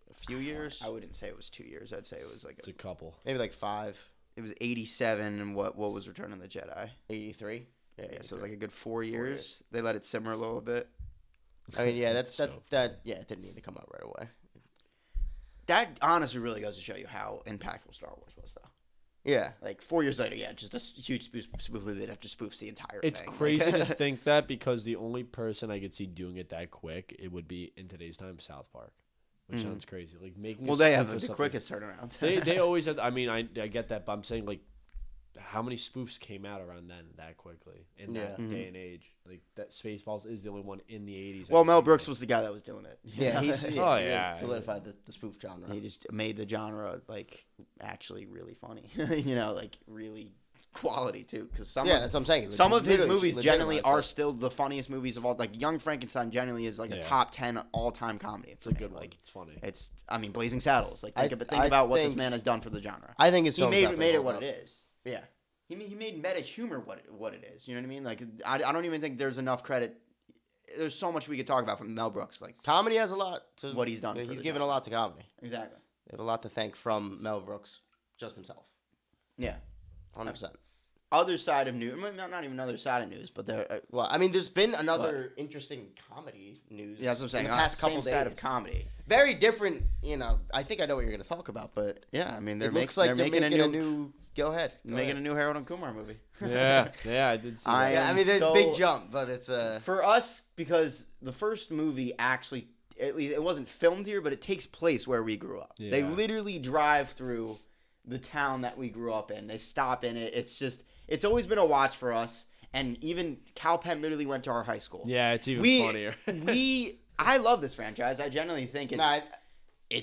a few years, I wouldn't say it was 2 years. I'd say it was like It's a couple. maybe like 5, it was 87 and what was Return of the Jedi? 83. Yeah, so it was like a good 4 years. They let it simmer a little bit. I mean, yeah, that's So- that. Yeah, it didn't need to come out right away. That honestly really goes to show you how impactful Star Wars was, though. Yeah, Like 4 years later, yeah, just a huge spoof movie that just spoofs the entire It's thing. crazy Like, to think that because the only person I could see doing it that quick, it would be in today's time South Park, which sounds crazy. Like making. well, a they spoof have of the something- quickest turnaround. They always have. I mean, I get that, but I'm saying like, how many spoofs came out around then that quickly in that Yeah. day and age? Like that Spaceballs is the only one in the 80s. Well, Mel Brooks was the guy that was doing it. yeah, he's Oh, he yeah. solidified the spoof genre. He just made the genre like actually really funny. Like really quality too. Because Yeah, that's what I'm saying. some of his Literally movies generally legitimized are it. still the funniest movies of all. Like Young Frankenstein generally is like a Yeah. top 10 all-time comedy. It's a good one. Like It's funny. it's, I mean, Blazing Saddles. Like think I about what this think- man has done for the genre. I think it's He made it what it is. Yeah, He made meta humor what it is. You know what I mean? Like I don't even think there's enough credit. There's so much we could talk about from Mel Brooks. Like comedy has a lot to What he's done for He's the given genre. a lot to comedy. exactly. They have a lot to thank from Mel Brooks, just himself, Yeah. 100%. Other side of news, not even other side of news, but there. Well, I mean, there's been another interesting comedy news. Yeah, that's what I'm saying. In the past couple same days. side of comedy. Very different. I think I know what you're going to talk about, but Yeah, I mean, it looks like they're making a new. Go ahead. Go making ahead. a new Harold and Kumar movie. yeah, I did see I that. Yeah, I am mean, there's a so- big jump, but it's For us, because the first movie actually, at least it wasn't filmed here, but it takes place where we grew up. They Yeah. literally drive through the town that we grew up in. They stop in it. It's always been a watch for us. And even Cal Penn literally went to our high school. Yeah, it's even funnier. I love this franchise. I genuinely think it's.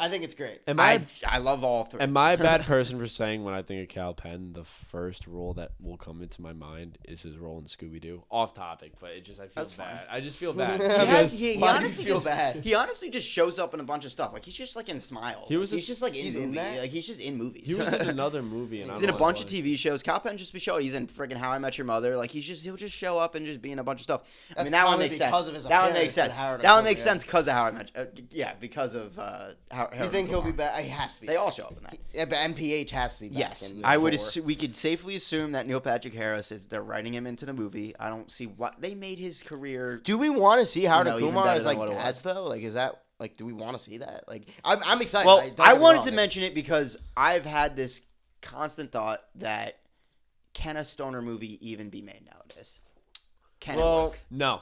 I think it's great. I love all three. Am I a bad person for saying when I think of Cal Penn, the first role that will come into my mind is his role in Scooby Doo? Off topic, but I feel That's bad. fine. I just feel bad. He Why do you honestly feel just bad? He honestly just shows up in a bunch of stuff. Like he's just like in Smile. He's just like in he's in movies. that? Like he's just in movies. He was in another movie, and He's in a bunch of TV shows. Cal Penn just be showing. He's in freaking How I Met Your Mother. Like he'll just show up and just be in a bunch of stuff. I mean, that one makes sense. That one makes sense. That one makes sense because of How I Met. Because of how. You think he'll be back? He has to be. They all show up in that. Yeah, but MPH has to be back. Yes, in I would. 4. We could safely assume that Neil Patrick Harris they're writing him into the movie. I don't see what they made his career. Do we want to see Howard and even Kumar better as than like what it was. dads though? Like, is that like? Do we want to see that? Like, I'm excited. Well, Don't I get me wanted wrong, to it's- mention it because I've had this constant thought that can a stoner movie even be made nowadays? Can it work? No.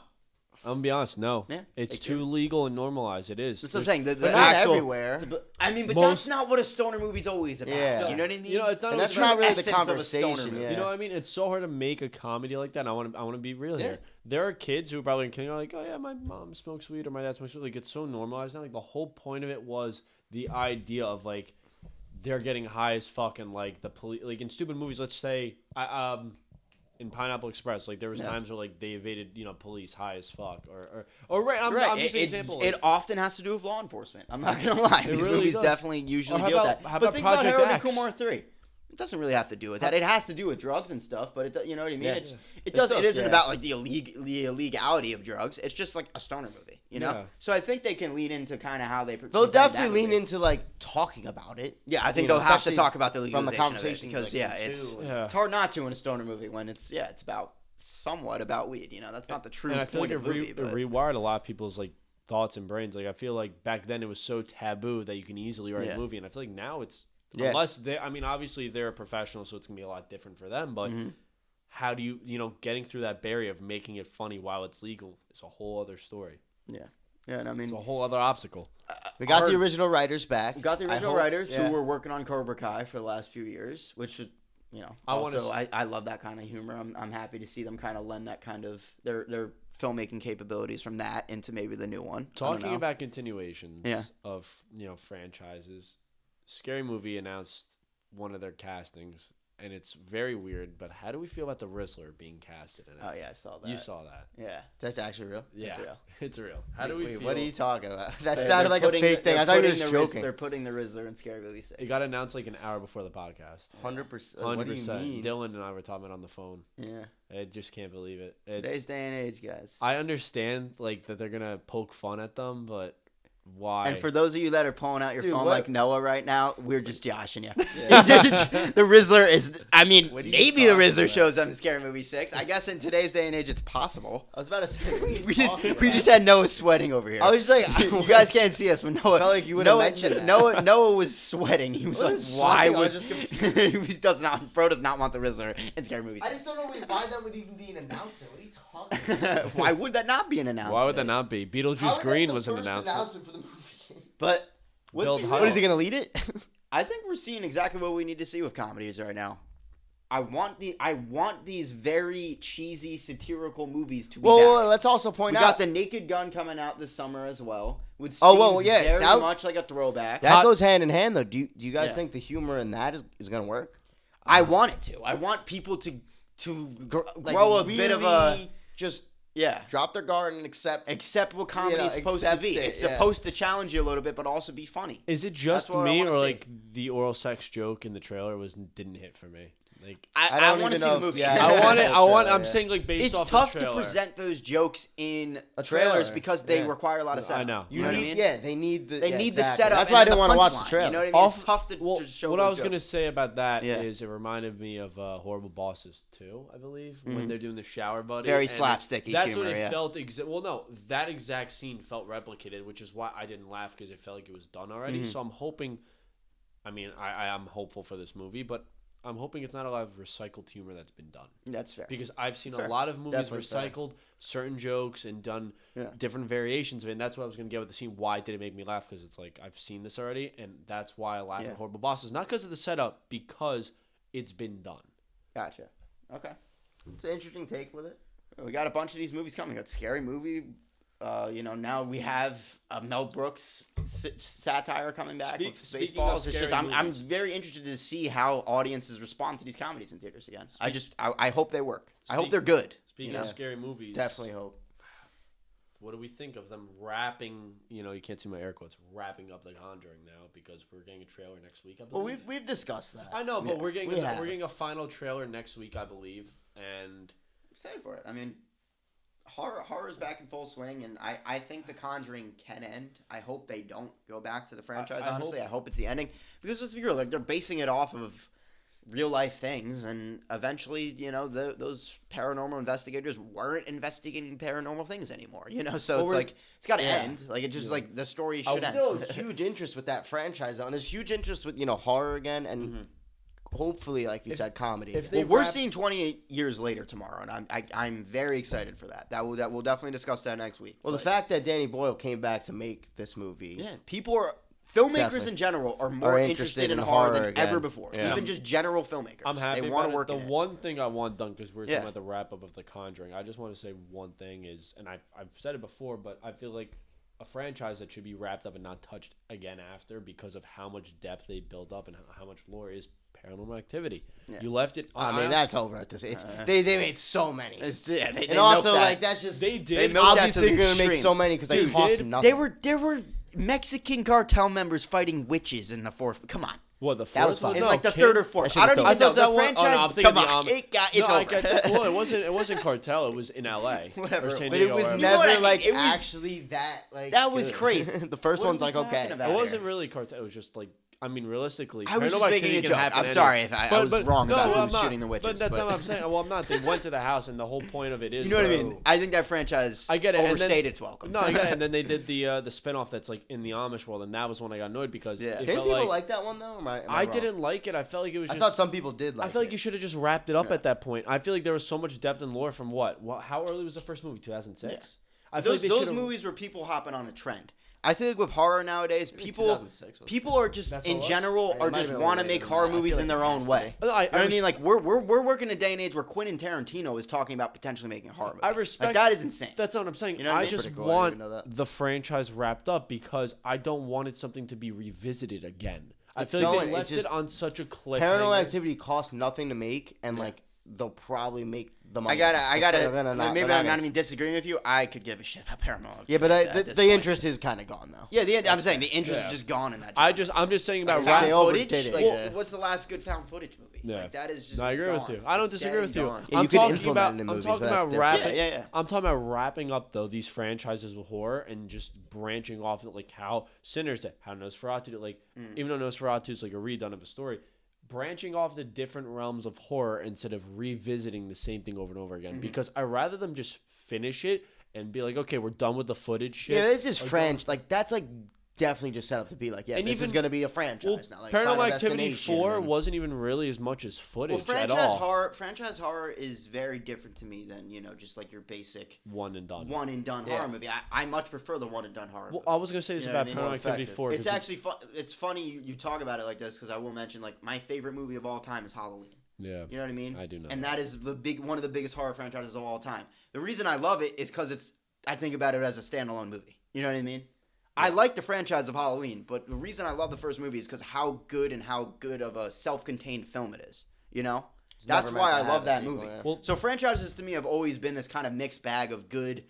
I'm gonna be honest. No, Yeah, it's take too legal and normalized. It is. That's what I'm saying. The But not actual. everywhere. I mean, but Most- that's not what a stoner movie's always about. Yeah. You know what I mean? You know, it's not. And always that's about- not really the essence of a stoner conversation. movie. Yeah. You know what I mean? It's so hard to make a comedy like that. And I want to be real here. There are kids who are probably like, oh yeah, my mom smokes weed or my dad smokes weed. Like it's so normalized now. Like the whole point of it was the idea of like they're getting high as fuck and like the police. Like in stupid movies, let's say in Pineapple Express, like there was times where like they evaded police high as fuck or right. I'm just an example. It often has to do with law enforcement. I'm not gonna lie. These really movies does. definitely usually Or how deal with about- that. how But about think about Project Harold and X? Kumar 3. It doesn't really have to do with that. It has to do with drugs and stuff, but you know what I mean. Yeah. It doesn't. It still- isn't yeah. about like the illegality of drugs. It's just like a stoner movie, you know. Yeah. So I think they can lean into kind of how they. They'll present definitely that lean movie. into like talking about it. Yeah, I think You know, they'll have to especially talk about the from the legalization conversation because it's Yeah. hard not to in a stoner movie when it's about somewhat about weed. You know, that's not the true And I feel point like of the movie. it But rewired a lot of people's like thoughts and brains. Like I feel like back then it was so taboo that you can easily write Yeah. a movie, and I feel like now it's Yeah. unless they. I mean, obviously they're a professional, so it's gonna be a lot different for them. But how do you getting through that barrier of making it funny while it's legal is a whole other story. yeah, and I mean, It's a whole other obstacle. We got the Our- original writers back. We got the I original hope- writers yeah. who were working on Cobra Kai for the last few years, which is, I love that kind of humor. I'm happy to see them kind of lend that kind of their filmmaking capabilities from that into maybe the new one. I don't Talking know. about continuations Yeah. of franchises, Scary Movie announced one of their castings, and it's very weird. But how do we feel about the Rizzler being casted in it? Oh yeah, I saw that. You saw that? Yeah, That's actually real. Yeah, real. it's real. How do we Wait, feel? what are you talking about? That They're sounded like a putting fake thing. they're I thought you were putting just the joking. They're putting the Rizzler in Scary Movie 6. It got announced like an hour before the podcast. 100%. 100%. What do you mean? Dylan and I were talking on the phone. Yeah, I just can't believe it. today's day and age, guys. I understand like that they're gonna poke fun at them, but why? And for those of you that are pulling out your Dude, phone what- like Noah right now, we're just joshing you. The Rizzler is. I mean, What are you maybe the talking Rizzler about? shows up in Scary Movie 6. I guess in today's day and age, it's possible. I was about to say. what are you we talking just about? had Noah sweating over here. I was just like, you guys can't see us, but Noah. felt like you would've Noah, mentioned that. Noah was sweating. He was I like, wasn't "Why sweating, I would?" was just he does not. Bro does not want the Rizzler in Scary Movie 6. I just don't know why that would even be an announcement. What are you talking about? Why would that not be an announcement? Why would that not be? How Beetlejuice is that Green the was an first announcement. for the movie. But Build what's hype. What is he gonna lead it? I think we're seeing exactly what we need to see with comedies right now. I want these very cheesy satirical movies to be Well, back. let's also point We out got The Naked Gun coming out this summer as well, which seems Oh, well, yeah, very that- much like a throwback. that goes hand in hand though. Do you guys Yeah. think the humor in that is gonna work? I want it to. I want people to Like, grow a bit of a really just yeah. drop their guard and accept. Accept what comedy is supposed to accept be. it, It's yeah. supposed to challenge you a little bit, but also be funny. Is it just That's what I me, wanna or see. like the oral sex joke in the trailer didn't hit for me? Like I I don't want to even see know the if- movie. yeah, I want it. the I want. trailer, I'm yeah. saying like based It's off tough the to trailer. present those jokes in A trailers trailer, because they yeah. require a lot of setup. I know. You know what I need, mean? Yeah, they need the. They yeah, need exactly. the setup. That's and why I then didn't want to watch the punchline, trailer. You know what I mean? Off- It's tough to Well, just show what those I was gonna jokes. say about that Yeah. is it reminded me of Horrible Bosses 2, I believe, when they're doing the shower buddy. Very and slapsticky That's humor, what it yeah. felt. Well, no, that exact scene felt replicated, which is why I didn't laugh because it felt like it was done already. So I'm hoping. I mean, I am hopeful for this movie, but I'm hoping it's not a lot of recycled humor that's been done. That's fair. Because I've seen Fair. a lot of movies Definitely fair. recycled certain jokes and done Yeah. different variations of it. And that's what I was going to get with the scene. Why did it make me laugh? Because it's like, I've seen this already. And that's why I laugh Yeah. at Horrible Bosses. Not because of the setup, because it's been done. Gotcha. Okay. It's an interesting take with it. We got a bunch of these movies coming. We got Scary Movie. Now we have Mel Brooks satire coming back with Speaking Spaceballs. of It's just scary I'm movies. very interested to see how audiences respond to these comedies in theaters again. I hope they work. I hope they're good. Speaking of scary movies, Definitely hope. what do we think of them wrapping? You can't see my air quotes. Wrapping up The Conjuring now because we're getting a trailer next week. I Well, believe. we've discussed that. I know, but Yeah, we're getting we have. we're getting a final trailer next week, I believe, and Excited for it. I mean, horror's back in full swing, and I think The Conjuring can end. I hope they don't go back to the franchise. Honestly, I hope it's the ending because let's be real, like they're basing it off of real life things, and eventually, those paranormal investigators weren't investigating paranormal things anymore. So Well, it's like it's got to yeah. end. Like it's just like the story should There's end. still huge interest with that franchise, though, and there's huge interest with horror again, and hopefully, like you said, comedy. if again. they- Well, we're wrap- seeing 28 years later tomorrow, and I'm very excited for that. We'll definitely discuss that next week. Well, the But- fact that Danny Boyle came back to make this movie, Yeah, people are filmmakers Definitely. in general are more interested in horror than again. ever before. Yeah. Even just general filmmakers. I'm happy they about want it. to work The in it. one thing I want done, because we're Yeah. talking about the wrap up of The Conjuring, I just want to say one thing is, and I've said it before, but I feel like a franchise that should be wrapped up and not touched again after because of how much depth they built up and how much lore is Paranormal Activity. Yeah. You left it. I mean, that's over at this. They made so many, They and also milked that. like that's just They did. They milked that to obviously the going to make extreme. so many because they Dude, cost did- nothing. there were Mexican cartel members fighting witches in the fourth. Come on. What, the That was fourth fun. In No, like the Kid- third or That fourth. shit I was don't dope. even know. The that one- franchise, I'm thinking come the on. It's No, I over. get that. Well, it wasn't Cartel. It was in L.A. Whatever. Or San But Diego, it was wherever. You know what I never mean? like It was- actually that like That was good. crazy. The first What are one's we like talking okay. about? It wasn't here. really Cartel. It was just like, I mean, realistically, I was just Paranormal making Activity a can joke. happen I'm any- sorry if I was wrong about well, who I'm was not. shooting the witches. But that's not what I'm saying. Well, I'm not. They went to the house, and the whole point of it is. You know what I though- mean? I think that franchise I get it. and then- overstayed its welcome. No, I get it. And then they did the spinoff that's like in the Amish world, and that was when I got annoyed because Yeah. it Didn't felt people like like that one though? Am I I wrong? didn't like it. I felt like it was. I Just, thought some people did like. I feel like it. you should have just wrapped it up at that point. I feel like there was so much depth and lore from what? How early was the first movie? 2006. Yeah. I feel Those, like they those should've- movies were people hopping on a trend. I feel like with horror nowadays, Maybe people 2006 was- people are just That's in what it was? general It are might just have been want to later make than horror that. I movies feel in like their it own has way. to No, I You know what I mean? res- Like we're working in a day and age where Quentin Tarantino is talking about potentially making a horror movie. I respect like, that is insane. That's not what I'm saying. You know what I I mean? just Pretty cool. I didn't want even know that. the franchise wrapped up because I don't want it something to be revisited again. I It's feel like going- they it left just- it on such a cliffhanger. Paranormal Activity costs nothing to make, and Yeah. like they'll probably make the money. I gotta. They're gonna not- Maybe they're I'm not gonna- even disagreeing with you. I could give a shit about Paramount. Yeah, but at the this point. interest is kind of gone though. Yeah, I'm saying the interest Yeah. is just gone in that. I'm genre. just saying Like, about found found wrap. overdid footage. it, Like, yeah. what's the last good found footage movie? Yeah. Like that is just. No, I it's agree with gone. you. I don't It's disagree dead with and you. gone. Yeah, I'm you could talking implement about. it in I'm movies, talking but that's about different. wrapping. Yeah. I'm talking about wrapping up though these franchises with horror and just branching off like how Sinners did, how Nosferatu did. Like even though Nosferatu is like a redone of a story, branching off the different realms of horror instead of revisiting the same thing over and over again. Because I rather them just finish it and be like, okay, we're done with the footage shit. Yeah, it's just Or French. Like that's like definitely just set up to be like, yeah, And this is even- gonna be a franchise now. Like Paranormal Final Activity Destination 4 and- wasn't even really as much as footage Well, at all. franchise horror is very different to me than just like your basic One and done. one and done Yeah. horror movie. I much prefer the one and done horror. Well, movie. I was gonna say this You know what about I mean? Paranormal More Activity effective. 4. It's 'cause actually it's funny you talk about it like this because I will mention like my favorite movie of all time is Halloween. yeah, You know what I mean? I do know. And that is one of the biggest horror franchises of all time. The reason I love it is because I think about it as a standalone movie. You know what I mean? I like the franchise of Halloween, but the reason I love the first movie is because how good of a self-contained film it is. You know? It's That's never why meant I to love have a that sequel, movie. yeah. Well, So franchises to me have always been this kind of mixed bag of good,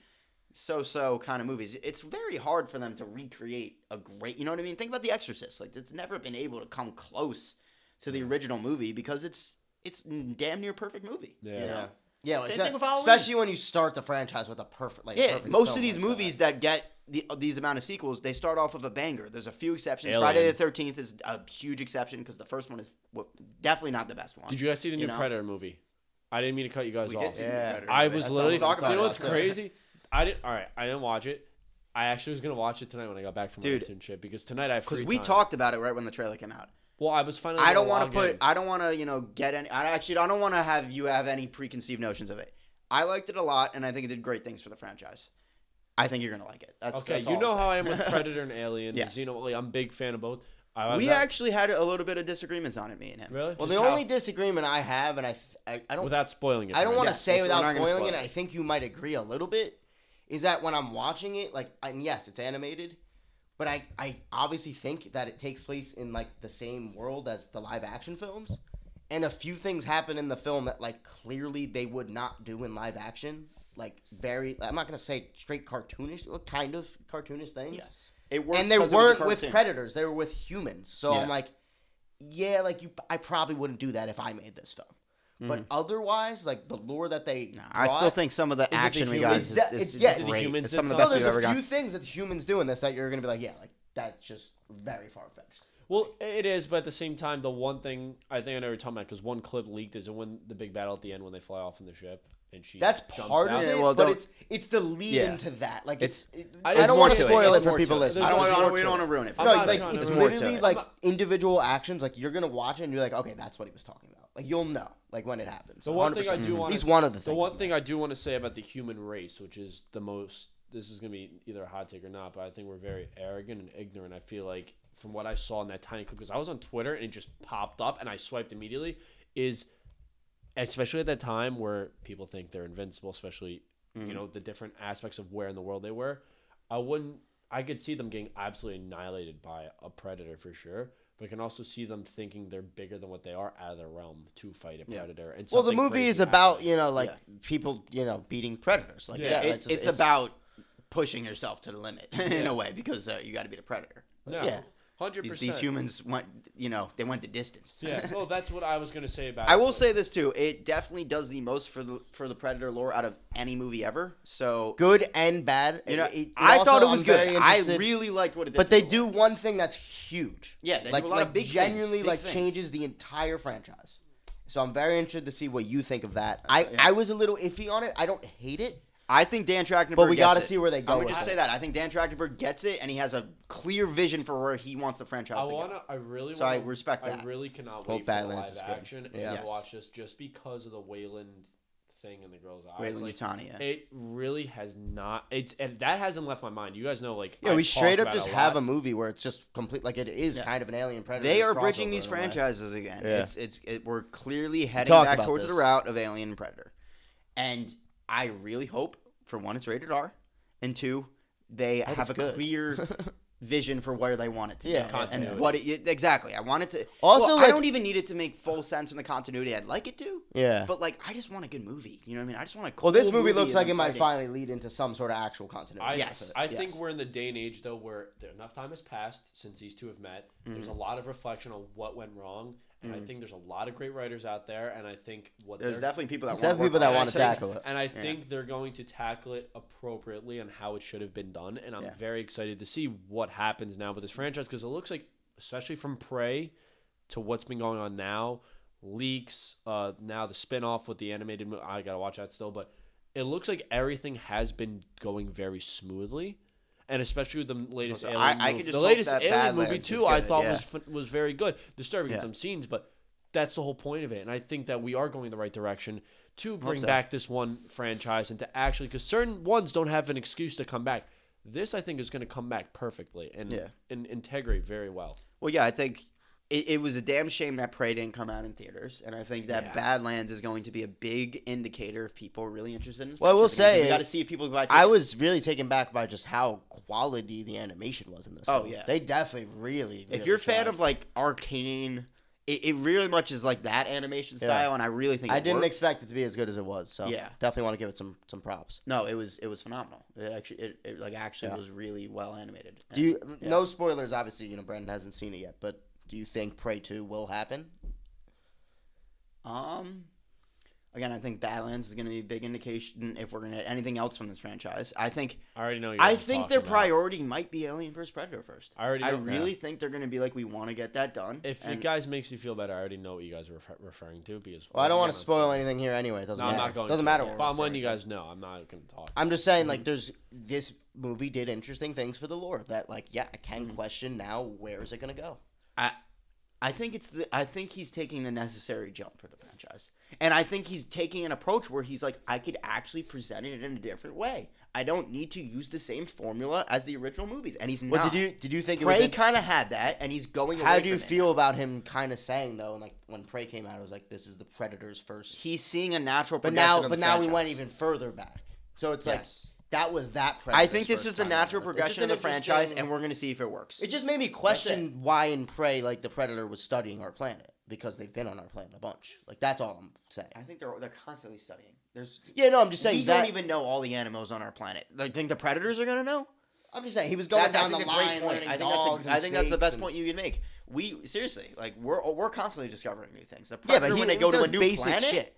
so-so kind of movies. It's very hard for them to recreate a great, you know what I mean? Think about The Exorcist. Like it's never been able to come close to the original movie because it's damn near perfect movie. Yeah. You know? Yeah, Same like, thing with Halloween. especially when you start the franchise with a perfect Yeah, perfect most film of these like movies that get these amount of sequels, they start off with a banger. There's a few exceptions. Alien. Friday the 13th is a huge exception because the first one is definitely not the best one. did you guys see the new You know? Predator movie? I didn't mean to cut you guys We off. did see the Yeah. Predator I movie. was That's literally. what I was talking You know about. what's crazy? I didn't watch it. I actually was gonna watch it tonight when I got back from my Dude, internship because tonight I have free Because we time. talked about it right when the trailer came out. Well, I was finally. I don't want want to I don't want to, get any. I don't want to have you have any preconceived notions of it. I liked it a lot, and I think it did great things for the franchise. I think you're gonna like it. Okay, that's you all know I'm how I saying. am with Predator and Alien. Yes. I'm a big fan of both. We actually had a little bit of disagreements on it, me and him. Really? Well, Just the how- only disagreement I have, and I don't without spoiling it. I don't for want to me. say we're without not gonna spoiling spoil it. it. I think you might agree a little bit. Is that when I'm watching it, like, and yes, it's animated, but I obviously think that it takes place in like the same world as the live action films, and a few things happen in the film that like clearly they would not do in live action. Like I'm not gonna say straight cartoonish, kind of cartoonish things. Yes. It works And they 'cause it was a weren't with cartoon. predators; they were with humans. So Yeah. I'm like, yeah, like I probably wouldn't do that if I made this film. But otherwise, like the lore that they, I still brought- think some of the the action we humans? got is It's- yeah, is it the great. humans It's some of the that best no, we've there's ever a few got. things that the humans do in this that you're gonna be like, yeah, like that's just very far fetched. Well, it is, but at the same time, the one thing I think I know you're talking about because one clip leaked is when the big battle at the end when they fly off in the ship and she That's jumps part out. of it, Yeah, well, but don't- it's the lead Yeah. into that. Like It's- I it's don't more want to to it. spoil it It's for more people to it. listening. I don't There's want more to. We to don't it. want to ruin it. For I'm No, not like trying to it's ruin it. literally it. like individual actions. Like you're gonna watch it and you're like, okay, that's what he was talking about. Like you'll know, like when it happens. The one thing I 100%. do want At least one of the things. The one thing I do want to say about the human race, which is the most, this is gonna be either a hot take or not, but I think we're very arrogant and ignorant. I feel like from what I saw in that tiny clip, because I was on Twitter and it just popped up and I swiped immediately, is especially at that time where people think they're invincible, especially you know the different aspects of where in the world they were. I could see them getting absolutely annihilated by a predator for sure. But I can also see them thinking they're bigger than what they are out of their realm to fight a predator. And Well, the something movie crazy is about happening. like people beating predators. Like Yeah, It's about pushing yourself to the limit in a way because you got to be the predator. yeah. 100%. These humans went, they went the distance. Yeah, well, that's what I was gonna say about. I it, will but- say this too. It definitely does the most for the Predator lore out of any movie ever. So good and bad. I also, thought it was I'm very good. I interested- really liked what it did. But for they the do lore. one thing that's huge. Yeah, they like do a lot of big genuinely things, like big things. changes the entire franchise. So I'm very interested to see what you think of that. I was a little iffy on it. I don't hate it. I think Dan Trachtenberg. But we got gotta to see where they go I'm gonna with just it. say that I think Dan Trachtenberg gets it, and he has a clear vision for where he wants the franchise to go. I really. So I wanna, respect I that. really cannot Hope wait for the Badlands is live good. action and Yes. to watch this just because of the Wayland thing in the girl's eyes. Wayland Like, Yutani, yeah. It really has not. And that hasn't left my mind. You guys know, like Yeah, I've we straight talked up about just it have lot. a movie where it's just complete. Like it is Yeah. kind of an Alien Predator. They are crossover bridging these in a way. franchises again. Yeah. We're clearly heading talked back about towards this. the route of Alien and Predator, and I really hope for one it's rated R, and two they Hope have it's a good. clear vision for where they want it to Yeah, go. continuity. And what it exactly. I want it to. Also, well, I like- don't even need it to make full sense from the continuity. I'd like it to. Yeah. But like, I just want a good movie. You know what I mean? I just want a cool Well, this movie movie looks of like them it might fighting. finally lead into some sort of actual continuity. Yes. I yes. think we're in the day and age though where enough time has passed since these two have met. There's a lot of reflection on what went wrong, and I think there's a lot of great writers out there. And I think what There's they're definitely people that There's definitely people that And I want to think- tackle it. And I think they're going to tackle it appropriately and how it should have been done. And I'm Yeah. very excited to see what happens now with this franchise because it looks like, especially from Prey to what's been going on now, leaks, now the spinoff with the animated movie. I gotta watch that still, but it looks like everything has been going very smoothly. And especially with the latest So Alien I movie. could just The hope latest that Alien movie Badlands is too, I good, thought yeah. was very good. Disturbing in Yeah. some scenes, but that's the whole point of it. And I think that we are going the right direction to bring so. back this one franchise and to actually, because certain ones don't have an excuse to come back. This, I think, is going to come back perfectly and, Yeah. and integrate very well. Well, yeah, I think it was a damn shame that Prey didn't come out in theaters, and I think that Yeah. Badlands is going to be a big indicator if people are really interested in this. Well, I will franchise. mean, say, you got to see if people buy tickets. I was really taken back by just how quality the animation was in this. Oh, film. yeah. They definitely really. If you're a fan tried. of like Arcane, it really much is like that animation style, and I really think I it didn't worked. expect it to be as good as it was. So Yeah. definitely want to give it some props. No, it was phenomenal. It actually Yeah. was really well animated. Do you? Yeah. No spoilers, obviously. You know, Brandon hasn't seen it yet, but do you think Prey 2 will happen? Again, I think Badlands is going to be a big indication if we're going to get anything else from this franchise. I think I already know. You I guys are think talking their about. priority might be Alien vs Predator first. I already I know. really think they're going to be like, we want to get that done. If it And- guys makes you feel better, I already know what you guys are referring to because. Well, I don't want to again, spoil I'm- anything here anyway. It doesn't No, I'm matter. not going. Doesn't to. matter. what But we're I'm letting referring you to. guys know. I'm not going to talk. I'm just saying, like, there's this movie did interesting things for the lore that, like, yeah, I can question now. Where is it gonna go? I think I think he's taking the necessary jump for the franchise. And I think he's taking an approach where he's like, I could actually present it in a different way. I don't need to use the same formula as the original movies, and he's Well, not. did you think it Prey was? kind of had that, and he's going. How away do you from it feel now. about him kind of saying though, like when Prey came out, it was like this is the Predator's first. He's seeing a natural But progression. now, of the we went franchise. even further back. So it's Yes. like that was that Predator's I think this first is the time natural around. It's progression of just the an franchise, interesting- and we're going to see if it works. It just made me question why in Prey, like the Predator was studying our planet because they've been on our planet a bunch. Like that's all I'm saying. I think they're constantly studying. There's Yeah, no, I'm just saying we that. don't even know all the animals on our planet. I think the predators are going to know. I'm just saying he was going That's down I the think, a line. great point. learning I think dogs and I think that's the best snakes point you can make. We seriously like we're constantly discovering new things. The Yeah, predator, but when they go to a does new basic planet, shit.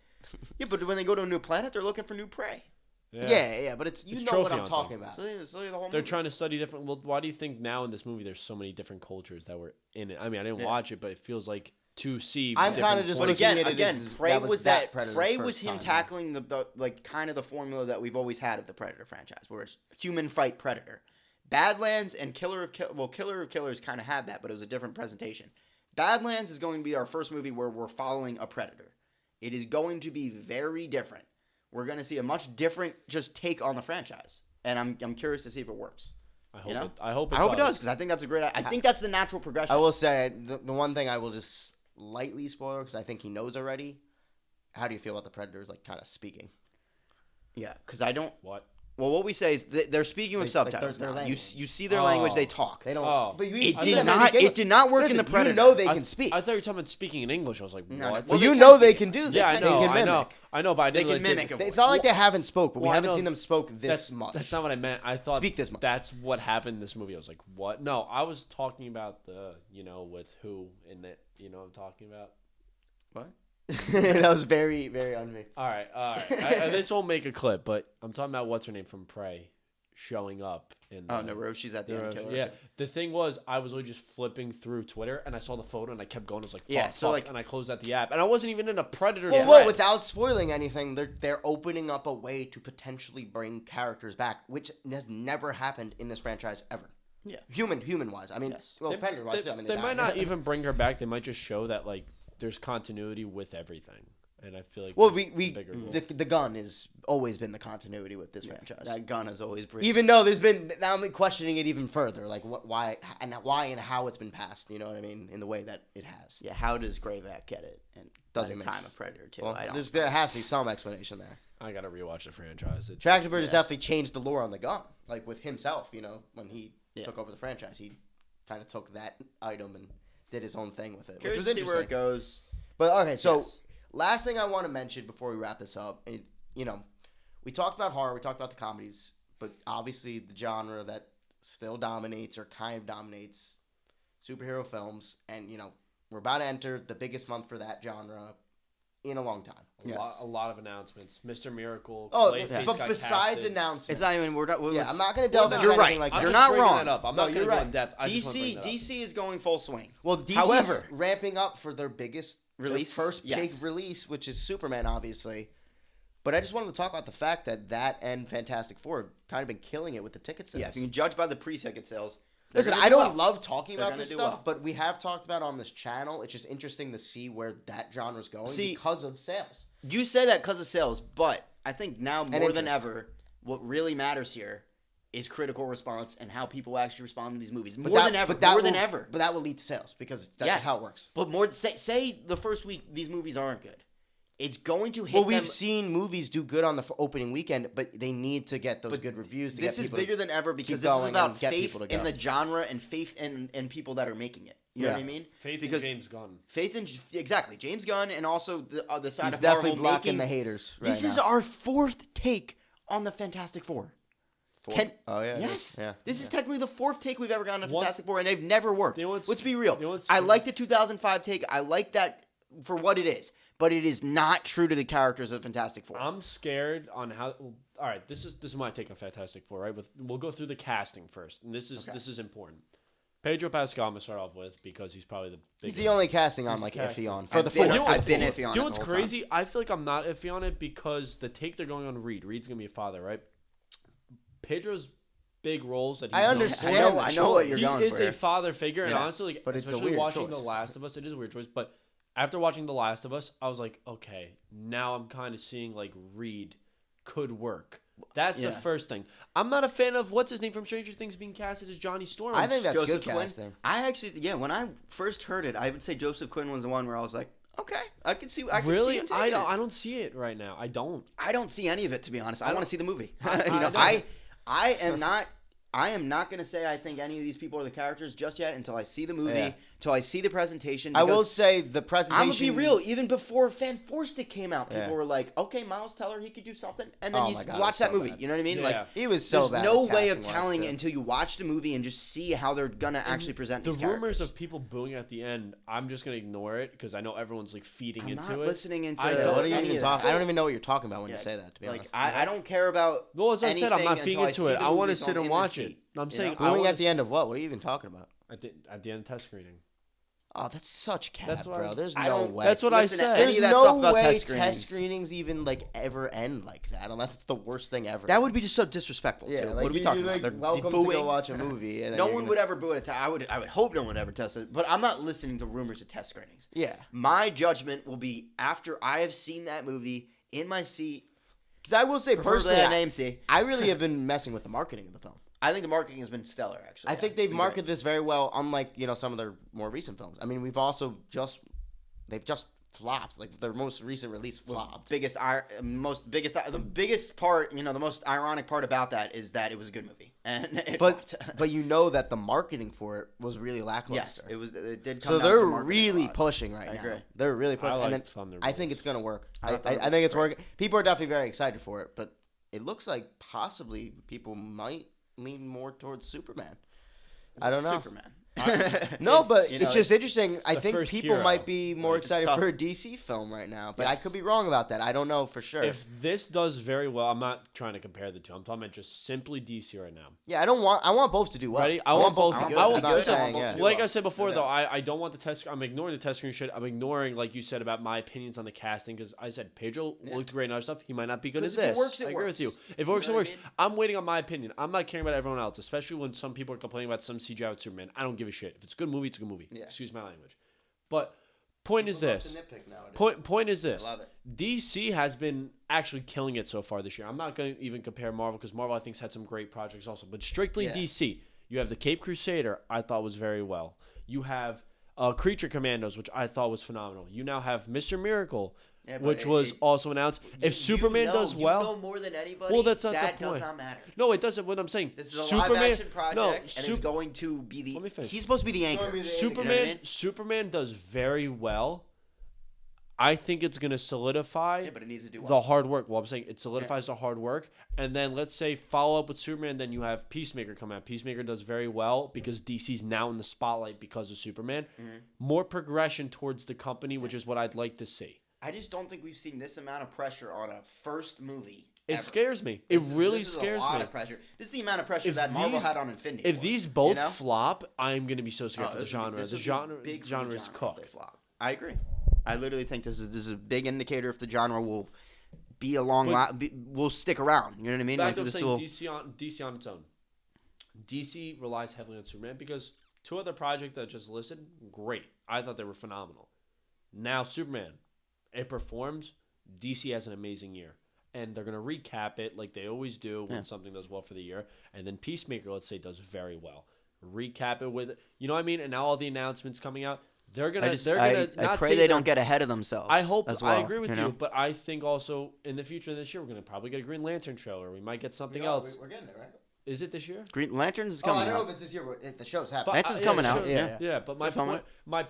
yeah, but when they go to a new planet, they're looking for new prey. Yeah, but it's you It's know what trophy I'm hunting. talking about. So the whole They're movie. trying to study different. Well, why do you think now in this movie there's so many different cultures that were in it? I mean, I didn't Yeah. watch it, but it feels like to see. I'm different kinda just But points. looking again, at it as Prey that was that Predator's Prey first was him time, yeah. tackling the like kind of the formula that we've always had of the Predator franchise, where it's human fight Predator. Badlands and Killer of Killers kind of had that, but it was a different presentation. Badlands is going to be our first movie where we're following a Predator. It is going to be very different. We're going to see a much different just take on the franchise, and I'm curious to see if it works. I hope. You know? I hope. I hope it does because I think that's a great. I think that's the natural progression. I will say the one thing I will just slightly spoil because I think he knows already. How do you feel about the Predators like kind of speaking? Yeah, because I don't. What? Well, what we say is they're speaking with Like, subtitles their now. language. You see their language, they Oh. talk. They don't. Oh. But you It see did them in not. the game. It did not work in Listen, the Predator. You know they I, can speak. I thought you were talking about speaking in English. I was like, No, no. what? Well, they you can know speak they English. can do that. Yeah, I They know. can I mimic. know. I know, but I They didn't can really mimic think- a It's voice. not like they haven't spoke, but we Well, I haven't know. seen them spoke this That's much. That's not what I meant. I thought Speak this much. That's what happened in this movie. I was like, what? No, I was talking about the with who in it. You know what I'm talking about? What? That was very, very on me. All right. This won't make a clip, but I'm talking about what's her name from Prey showing up in. Oh no, Roshi's at the end. Killer. Yeah, the thing was, I was really just flipping through Twitter, and I saw the photo, and I kept going. I was like, fuck, Yeah, so, fuck, like- and I closed out the app, and I wasn't even in a Predator. Well, thread. without spoiling anything, they're opening up a way to potentially bring characters back, which has never happened in this franchise ever. Yeah. Human wise. I mean, Yes. well, Predator wise. I mean, they died. might not even bring her back. They might just show that like there's continuity with everything, and I feel like Well, that's we a bigger goal. the gun has always been the continuity with this franchise. That gun has always bridged. Even though there's been now I'm questioning it even further, like why and how it's been passed. You know what I mean? In the way that it has. yeah, how does Greyback get it? And Doesn't by the make time sense. of Predator too. Well, I don't. there has to be some explanation there. I gotta rewatch the franchise. Trachtenberg has definitely changed the lore on the gun, like with himself. You know, when he Yeah. took over the franchise, he kind of took that item and did his own thing with it, which Curious was to see interesting. where it goes. But okay, so Yes. last thing I want to mention before we wrap this up, we talked about horror, we talked about the comedies, but obviously the genre that still dominates or kind of dominates superhero films, and we're about to enter the biggest month for that genre in a long time. Yes. A lot of announcements. Mr. Miracle. Oh, Clayface but got besides casted. announcements, It's not even. Yeah, I'm not going to delve into You're anything right. like I'm that. You're just not bringing wrong. That up. I'm No, not going you're to go right. in depth. I just wanna bring that up. DC is going full swing. Well, DC's However- ramping up for their biggest Release? their first Yes. big release, which is Superman, obviously. But I just wanted to talk about the fact that and Fantastic Four have kind of been killing it with the ticket sales. Yeah, if you can judge by the pre-ticket sales. they're Listen, gonna I do don't well. love talking They're about gonna this do stuff, well. but we have talked about it on this channel. It's just interesting to see where that genre's going See- because of sales. You say that because of sales, but I think now more than interest. ever, what really matters here is critical response and how people actually respond to these movies. But More that- than ever. but that More than will- ever. But that will lead to sales because that's Yes. just how it works. But more say the first week these movies aren't good. It's going to hit Well, them. we've seen movies do good on the opening weekend, but they need to get those But good reviews. To This get is people to- bigger than ever because keep this is going about and get faith people to in go. the genre and faith in people that are making it. You know what I mean? Faith because in James Gunn. faith in exactly James Gunn and also the side He's of definitely Marvel blocking making, the haters. This right is now. our fourth take on the Fantastic Four. Oh yeah. Yes. Yeah. This is technically the fourth take we've ever gotten on What- Fantastic Four, and they've never worked. You know what's- Let's be real. you know what's- I like the 2005 take. I like that for what it is, but it is not true to the characters of Fantastic Four. I'm scared on how. All right, this is my take on Fantastic Four. Right, we'll go through the casting first, and this is important. Pedro Pascal, I'm gonna start off with because he's probably the He's biggest. the only casting I'm He's like casting. iffy on for the been- fourth. I've been film. iffy on Do you it know what's the whole crazy? I feel like I'm not iffy on it because the take they're going on Reed. Reed's gonna be a father, right? Pedro's big roles that he I knows- understand. I know what you're he going is for. a father figure, and Yes. honestly, like, But it's a especially weird watching choice. The Last of Us, it is a weird choice. But after watching The Last of Us, I was like, okay, now I'm kind of seeing like Reed could work That's the Yeah. first thing. I'm not a fan of what's his name from Stranger Things being casted as Johnny Storm. I think that's Joseph good Quinn. casting. I actually, when I first heard it, I would say Joseph Quinn was the one where I was like, okay, I could see. I could really. see him taking it. I don't see it right now. I don't. I don't see any of it, to be honest. I I want don't- to see the movie. I don't. I am not. I am not going to say I think any of these people are the characters just yet until I see the movie, Yeah. until I see the presentation. I will because say the presentation. I'm gonna be real. Even before Fan Forstic came out, people Yeah. were like, "Okay, Miles Teller, he could do something," and then Oh you my God, watch it's that so movie. bad. You know what I mean? Yeah. Like, He was so there's bad. no at way of casting-wise, telling too. until you watch the movie and just see how they're gonna actually present The these rumors characters. of people booing at the end, I'm just gonna ignore it because I know everyone's like feeding I'm into not it. listening into I Yeah, don't- what are you any even of talking? that. I don't even know what you're talking about when Yeah, you say that. To be like honest, I don't care about. Well, as I said, I'm not anything feeding until I into see it. the I want to movies sit in and the watch seat, it. I'm you saying know? I booing wanna at the end of what? What are you even talking about? at the end of test screening. Oh, that's such cap, That's what bro. I- There's I no don't- way. That's what I Listen to said. any There's of that stuff no about way test test screenings. screenings even like ever end like that, unless it's the worst thing ever. That would be just so disrespectful. yeah. too. Like, what are we you- talking you're, about? like, They're welcome to booing. go watch a movie. And then No you're one gonna- would ever boo it. I would hope no one would ever test it. But I'm not listening to rumors of test screenings. Yeah, My judgment will be after I have seen that movie in my seat, because I will say preferably personally, at AMC. I really have been messing with the marketing of the film. I think the marketing has been stellar. Actually, I yeah. think they've Been marketed great. this very well, unlike some of their more recent films. I mean, we've also they've just flopped. Like their most recent release flopped. The biggest part, the most ironic part about that is that it was a good movie, and it But flopped. but you know that the marketing for it was really yes, lackluster. it did. Come So down to they're the marketing a really lot. pushing right I now. agree. They're really pushing, I and liked then Thunder I think Rolls. it's gonna work. I I thought that I was think it's great. working. People are definitely very excited for it, but it looks like possibly people might lean more towards Superman. I don't know. Superman. No, but You know, it's just interesting. I the think first people hero. might be more Like, it's excited tough. for a DC film right now, but I Yes. could be wrong about that. I don't know for sure. If this does very well, I'm not trying to compare the two. I'm talking about just simply DC right now. Yeah, I want both to do well. Ready? I want both to to be do good. well. I'm not Listen, saying, yeah. do Like well. I said before, No though, doubt. I don't want the test. I'm ignoring the test screen shit. I'm ignoring, like you said, about my opinions on the casting because I said Pedro looked great in other stuff. He might not be good at 'Cause if this. it works, it I agree with works. you. If it You works, know it what works. I mean? I'm waiting on my opinion. I'm not caring about everyone else, especially when some people are complaining about some CGI with Superman. I don't give a shit. If it's a good movie, it's a good movie. Yeah. Excuse my language. But point is this. Point is this. love it. DC has been actually killing it so far this year. I'm not going to even compare Marvel because Marvel I think has had some great projects also. But strictly Yeah. DC, you have the Cape Crusader. I thought was very well. You have Creature Commandos, which I thought was phenomenal. You now have Mr. Miracle, Yeah, but which was also announced. If Superman does well, you know more than anybody. Well, that's not the that does point. not matter. no, it doesn't. What I'm saying, This is a Superman. live action project, no, and it's going to be the. Let me finish. He's supposed to be the anchor. gonna be the Superman. You know what I mean? Superman does very well. I think it's going to solidify Yeah, but it needs to do well. the hard work. Well, I'm saying it solidifies the hard work, and then let's say follow up with Superman. Then you have Peacemaker come out. Peacemaker does very well because DC's now in the spotlight because of Superman. Mm-hmm. More progression towards the company, which is what I'd like to see. I just don't think we've seen this amount of pressure on a first movie. It ever. scares me. This It is- really this is scares a lot me. of pressure. This is the amount of pressure If that Marvel these- had on Infinity. If War, these both you know? flop, I'm going to be so scared Oh, for the this would be- genre. this The would be genre, big for genre the is genre if cooked. they flop. I agree. I literally think this is a big indicator if the genre will be a long will stick around. You know what I mean? Back Like to this saying will. DC on its own. DC relies heavily on Superman because two other projects that I just listed, great. I thought they were phenomenal. Now Superman, it performs. DC has an amazing year. And they're going to recap it like they always do when something does well for the year. And then Peacemaker, let's say, does very well. Recap it with, you know what I mean? And now all the announcements coming out, they're going to, I not pray say they they're- don't get ahead of themselves. I hope, as well, I agree with you, know? but I think also in the future of this year, we're going to probably get a Green Lantern trailer. We might get something else. We're getting it, right? Is it this year? Green Lanterns is Oh, I coming don't know out. if it's this year, but if the show's happening. But, That's just coming out, sure, yeah. Yeah, but my They're filming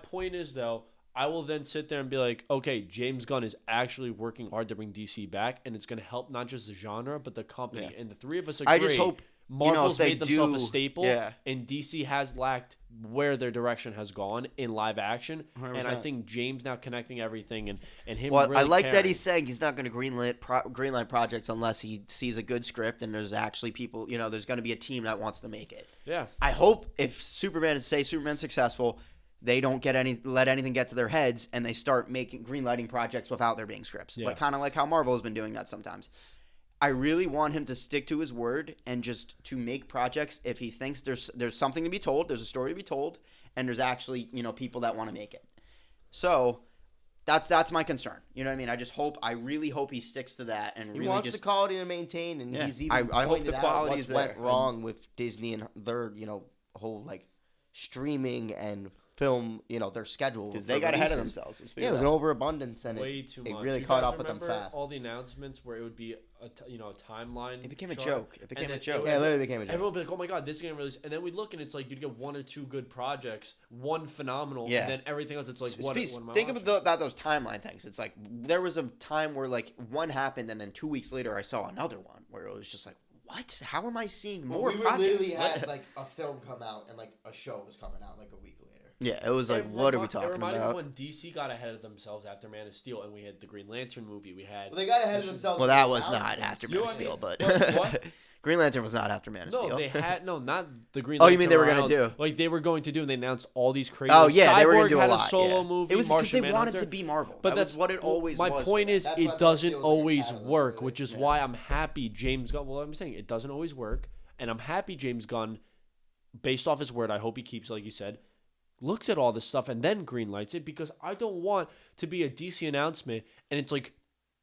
point is though, I will then sit there and be like, okay, James Gunn is actually working hard to bring DC back, and it's going to help not just the genre but the company. Yeah. And the three of us agree. I just hope Marvel's if they made themselves a do- staple, yeah. and DC has lacked where their direction has gone in live action. And I 100%. think James now connecting everything and him. Well, really I like that caring. he's saying he's not going to greenlight projects unless he sees a good script and there's actually people. There's going to be a team that wants to make it. Yeah. I hope if Superman's successful, they don't let anything get to their heads and they start making greenlighting projects without there being scripts. Yeah. Like kind of like how Marvel has been doing that sometimes. I really want him to stick to his word and just to make projects if he thinks there's something to be told, there's a story to be told, and there's actually people that want to make it. So That's my concern. You know what I mean? I really hope he sticks to that and He really wants just the quality to maintain, and Yeah. he's even I hope pointed the out quality what is there. went wrong with Disney and their whole streaming and film their schedule because for they got ahead of releases. themselves. Let's Yeah, it was an overabundance, and Way it too it much. really You caught guys up with them remember fast. all the announcements where it would be a timeline. It became a chart, joke. It and became then a joke. Yeah, it literally became a joke. Everyone would be like, "Oh my god, this is gonna release," and then we'd look and it's like you'd get 1 or 2 good projects, one phenomenal, Yeah. and then everything else it's like, what am I Think watching? about those timeline things. It's like there was a time where like one happened, and then 2 weeks later I saw another one where it was just like, what? How am I seeing more projects? What? a film come out and a show was coming out a week later. Yeah, it was like, what are we talking It reminded me about? of when DC got ahead of themselves after Man of Steel, and we had the Green Lantern movie. We had Well, they got ahead of themselves. Well, with that the was not announcements. after You Man know of what I Steel, mean? but What? Green Lantern was not after Man of No, Steel. they had not the Green. Oh, Lantern you mean they were gonna Rounds. do? Like they were going to do, and they announced all these crazy. Oh like, yeah, they were gonna Cyborg do a had lot. solo yeah. movie. It was because Martian they wanted Manhunter. to be Marvel. But That's what it always my was. point for is, them. That's why it Man doesn't of Steel was, like, a always catalyst, work, really. which is Yeah. why I'm happy James Gunn. Well, I'm saying it doesn't always work, and I'm happy James Gunn, based off his word, I hope he keeps, like you said, looks at all this stuff and then greenlights it, because I don't want to be a DC announcement and it's like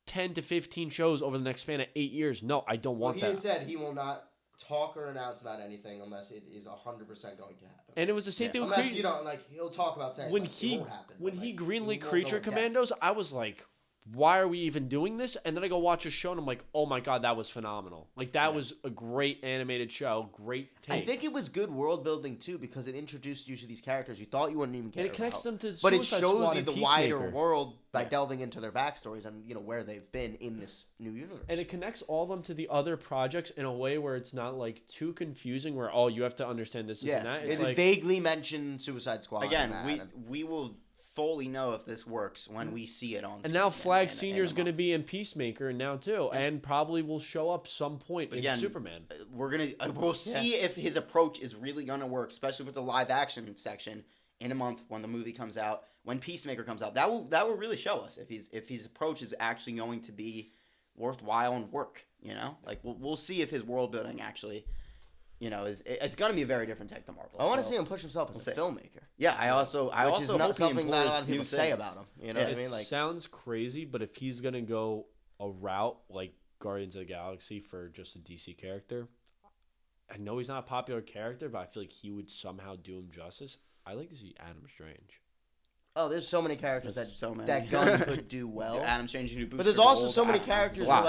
10 to 15 shows over the next span of 8 years. No, I don't want He that. has said he will not talk or announce about anything unless it is 100% going to happen. And it was the same thing with Unless Creature. he'll talk about saying When it won't happen. when but, he he greenlit won't Creature go in depth. Commandos, I was like, why are we even doing this? And then I go watch a show and I'm like, oh my god, that was phenomenal. Like that was a great animated show, great take. I think it was good world building too, because it introduced you to these characters you thought you wouldn't even care and it connects about. them to But it Suicide shows Squad you and the wider Peacemaker. world by Yeah. delving into their backstories and where they've been in this new universe. And it connects all of them to the other projects in a way where it's not like too confusing. Where oh, you have to understand this, and that. It's it like vaguely mentioned Suicide Squad. Again, and that, we will fully know if this works when we see it on. and now screen Flag in Senior is a going to month. be in Peacemaker now too, and probably will show up some point in Again, Superman. We'll see if his approach is really gonna work, especially with the live action section in a month when the movie comes out, when Peacemaker comes out. That will really show us if his approach is actually going to be worthwhile and work. Like we'll see if his world building actually, it's gonna be a very different take to Marvel. I want to so- see him push himself as a see. filmorder. Yeah, I also Which is hope not he something not a lot implores of people new say things. about him. You know Yeah. what I It mean? Like, sounds crazy, but if he's gonna go a route like Guardians of the Galaxy for just a DC character, I know he's not a popular character, but I feel like he would somehow do him justice. I like to see Adam Strange. oh, there's so many characters There's that so many. that Gunn could do well. Adam Strange, you do But Booster there's also Gold, so many I don't know, characters there's a where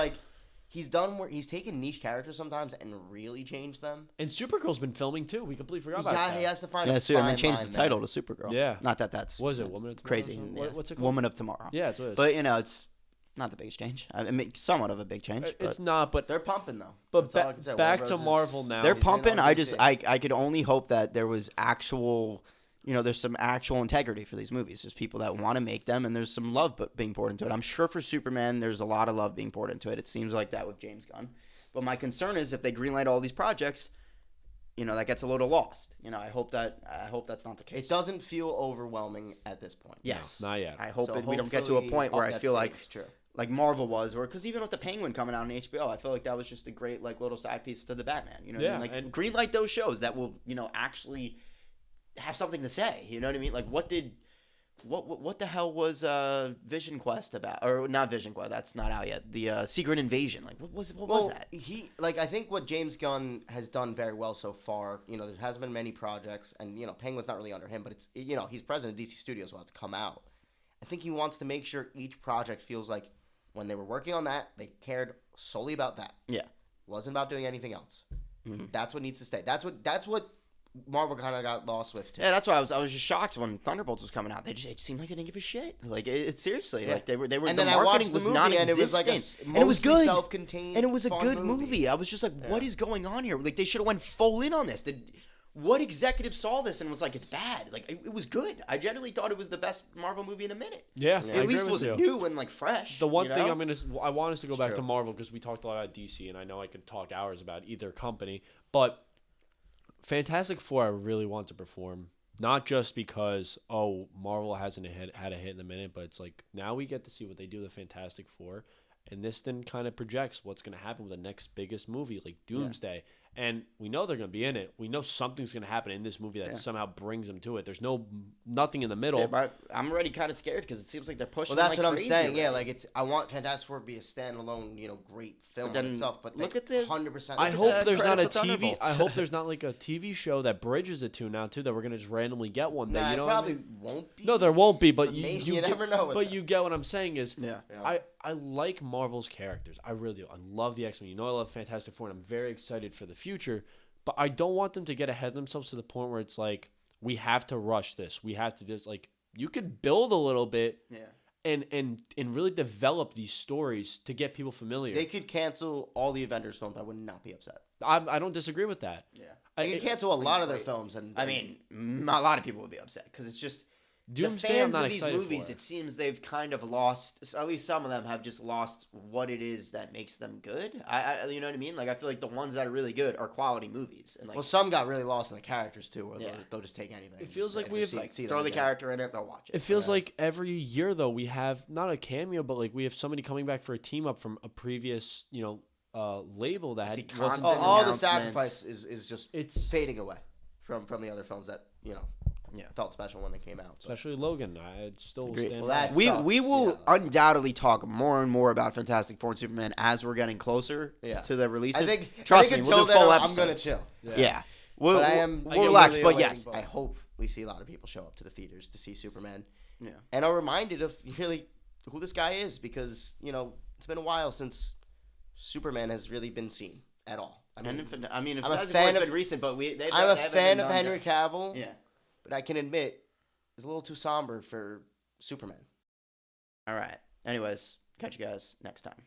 lot. he's taken niche characters sometimes and really changed them. And Supergirl's been filming too. We completely forgot about that. He has to find Yeah, a so, and they fine changed the line title there. to Supergirl. Yeah. Not that's What is it, Woman of Tomorrow or crazy. something? Yeah. What's it called? Woman of Tomorrow. Yeah, it's what it is. But it's not the biggest change. I mean, somewhat of a big change. It's But not. But They're pumping though. but That's all I can say. back Warner to Bros. Marvel now. they're he's been pumping. on DC. I could only hope that there was actual. There's some actual integrity for these movies. There's people that want to make them, and there's some love being poured into it. I'm sure for Superman, there's a lot of love being poured into it. It seems like that with James Gunn. But my concern is if they greenlight all these projects, that gets a little lost. I hope that's not the case. It doesn't feel overwhelming at this point. Yes. not yet. I hope So we don't get to a hopefully point where I that feel like stays true. like Marvel was, or because even with the Penguin coming out on HBO, I feel like that was just a great little side piece to the Batman. You know what I Yeah, mean? Like and- greenlight those shows that will actually have something to say. You know what I mean? Like what the hell was Vision Quest about? Or not Vision Quest? That's not out yet. The Secret Invasion. Like what was that? I think what James Gunn has done very well so far, there hasn't been many projects, and Penguin's not really under him, but it's he's president of DC Studios while it's come out. I think he wants to make sure each project feels like when they were working on that, they cared solely about that. Yeah. Wasn't about doing anything else. Mhm. That's what needs to stay. That's what Marvel kind of got lost with too. Yeah, that's why I was just shocked when Thunderbolts was coming out. It seemed like they didn't give a shit. Like it seriously, Yeah. like they were. And the then I watched marketing the was movie, non-existent, and it was like and it was mostly good, self-contained, and it was a fun good movie. I was just like, what is going on here? Like they should have went full in on this. What executive saw this and was like, it's bad? Like it was good. I genuinely thought it was the best Marvel movie in a minute. Yeah, Yeah. I At agree least with was you. new and fresh. The one you thing know? I want us to go It's back true. to Marvel because we talked a lot about DC, and I know I could talk hours about either company, but Fantastic Four I really want to perform. Not just because Marvel hasn't had a hit in a minute, but it's like now we get to see what they do with the Fantastic Four, and this then kind of projects what's going to happen with the next biggest movie like Doomsday, And we know they're going to be in it. We know something's going to happen in this movie that Yeah. somehow brings them to it. There's nothing in the middle. Yeah, but I'm already kind of scared because it seems like they're pushing. Well, that's like what I'm crazy saying. Yeah, already. like I want Fantastic Four to be a standalone, great film But in then itself. But look they at the- 100%. I Look at hope the there's not a credits of TV. Thunderbolts. I hope there's not like a TV show that bridges the two now too. That we're gonna just randomly get one day. Nah, You know it what I probably mean? won't be. No, there won't be. But But you, maybe you you get, never know with But that. you get what I'm saying is. Yeah. I like Marvel's characters. I really do. I love the X-Men. You know I love Fantastic Four, and I'm very excited for the future. But I don't want them to get ahead of themselves to the point where it's like, we have to rush this. We have to just, like, you could build a little bit Yeah. and really develop these stories to get people familiar. They could cancel all the Avengers films. I would not be upset. I don't disagree with that. Yeah. They could cancel a lot of their films. And I mean, a lot of people would be upset because it's just Doomsday, the I'm fans not of these excited movies. for. It seems they've kind of lost. At least some of them have just lost what it is that makes them good. You know what I mean? Like I feel like the ones that are really good are quality movies. And like, well, some got really lost in the characters too, where Yeah. they'll just take anything. It feels like If we you have, like see throw them the again. character in it, they'll watch it. It feels Yeah. like every year though we have not a cameo, but like we have somebody coming back for a team up from a previous, label that See had constant wasn't. all the announcements. sacrifice is just It's fading away from the other films that Yeah. felt special when they came out. So. especially Logan. I still Agreed. stand. Well, by that it. We sucks, will yeah. undoubtedly talk more and more about Fantastic Four and Superman as we're getting closer Yeah. to the releases. I think Trust me, until we'll do then, full I'm episodes. gonna chill. Yeah. But I We'll am. I get relax, really but awaiting yes, both. I hope we see a lot of people show up to the theaters to see Superman, Yeah. and are reminded of really who this guy is, because it's been a while since Superman has really been seen at all. I mean, If I'm a Fantastic fan Four's of- been recent, but I'm a they haven't fan been of done Henry yet. Cavill, Yeah. but I can admit it's a little too somber for Superman. All right. Anyways, catch you guys next time.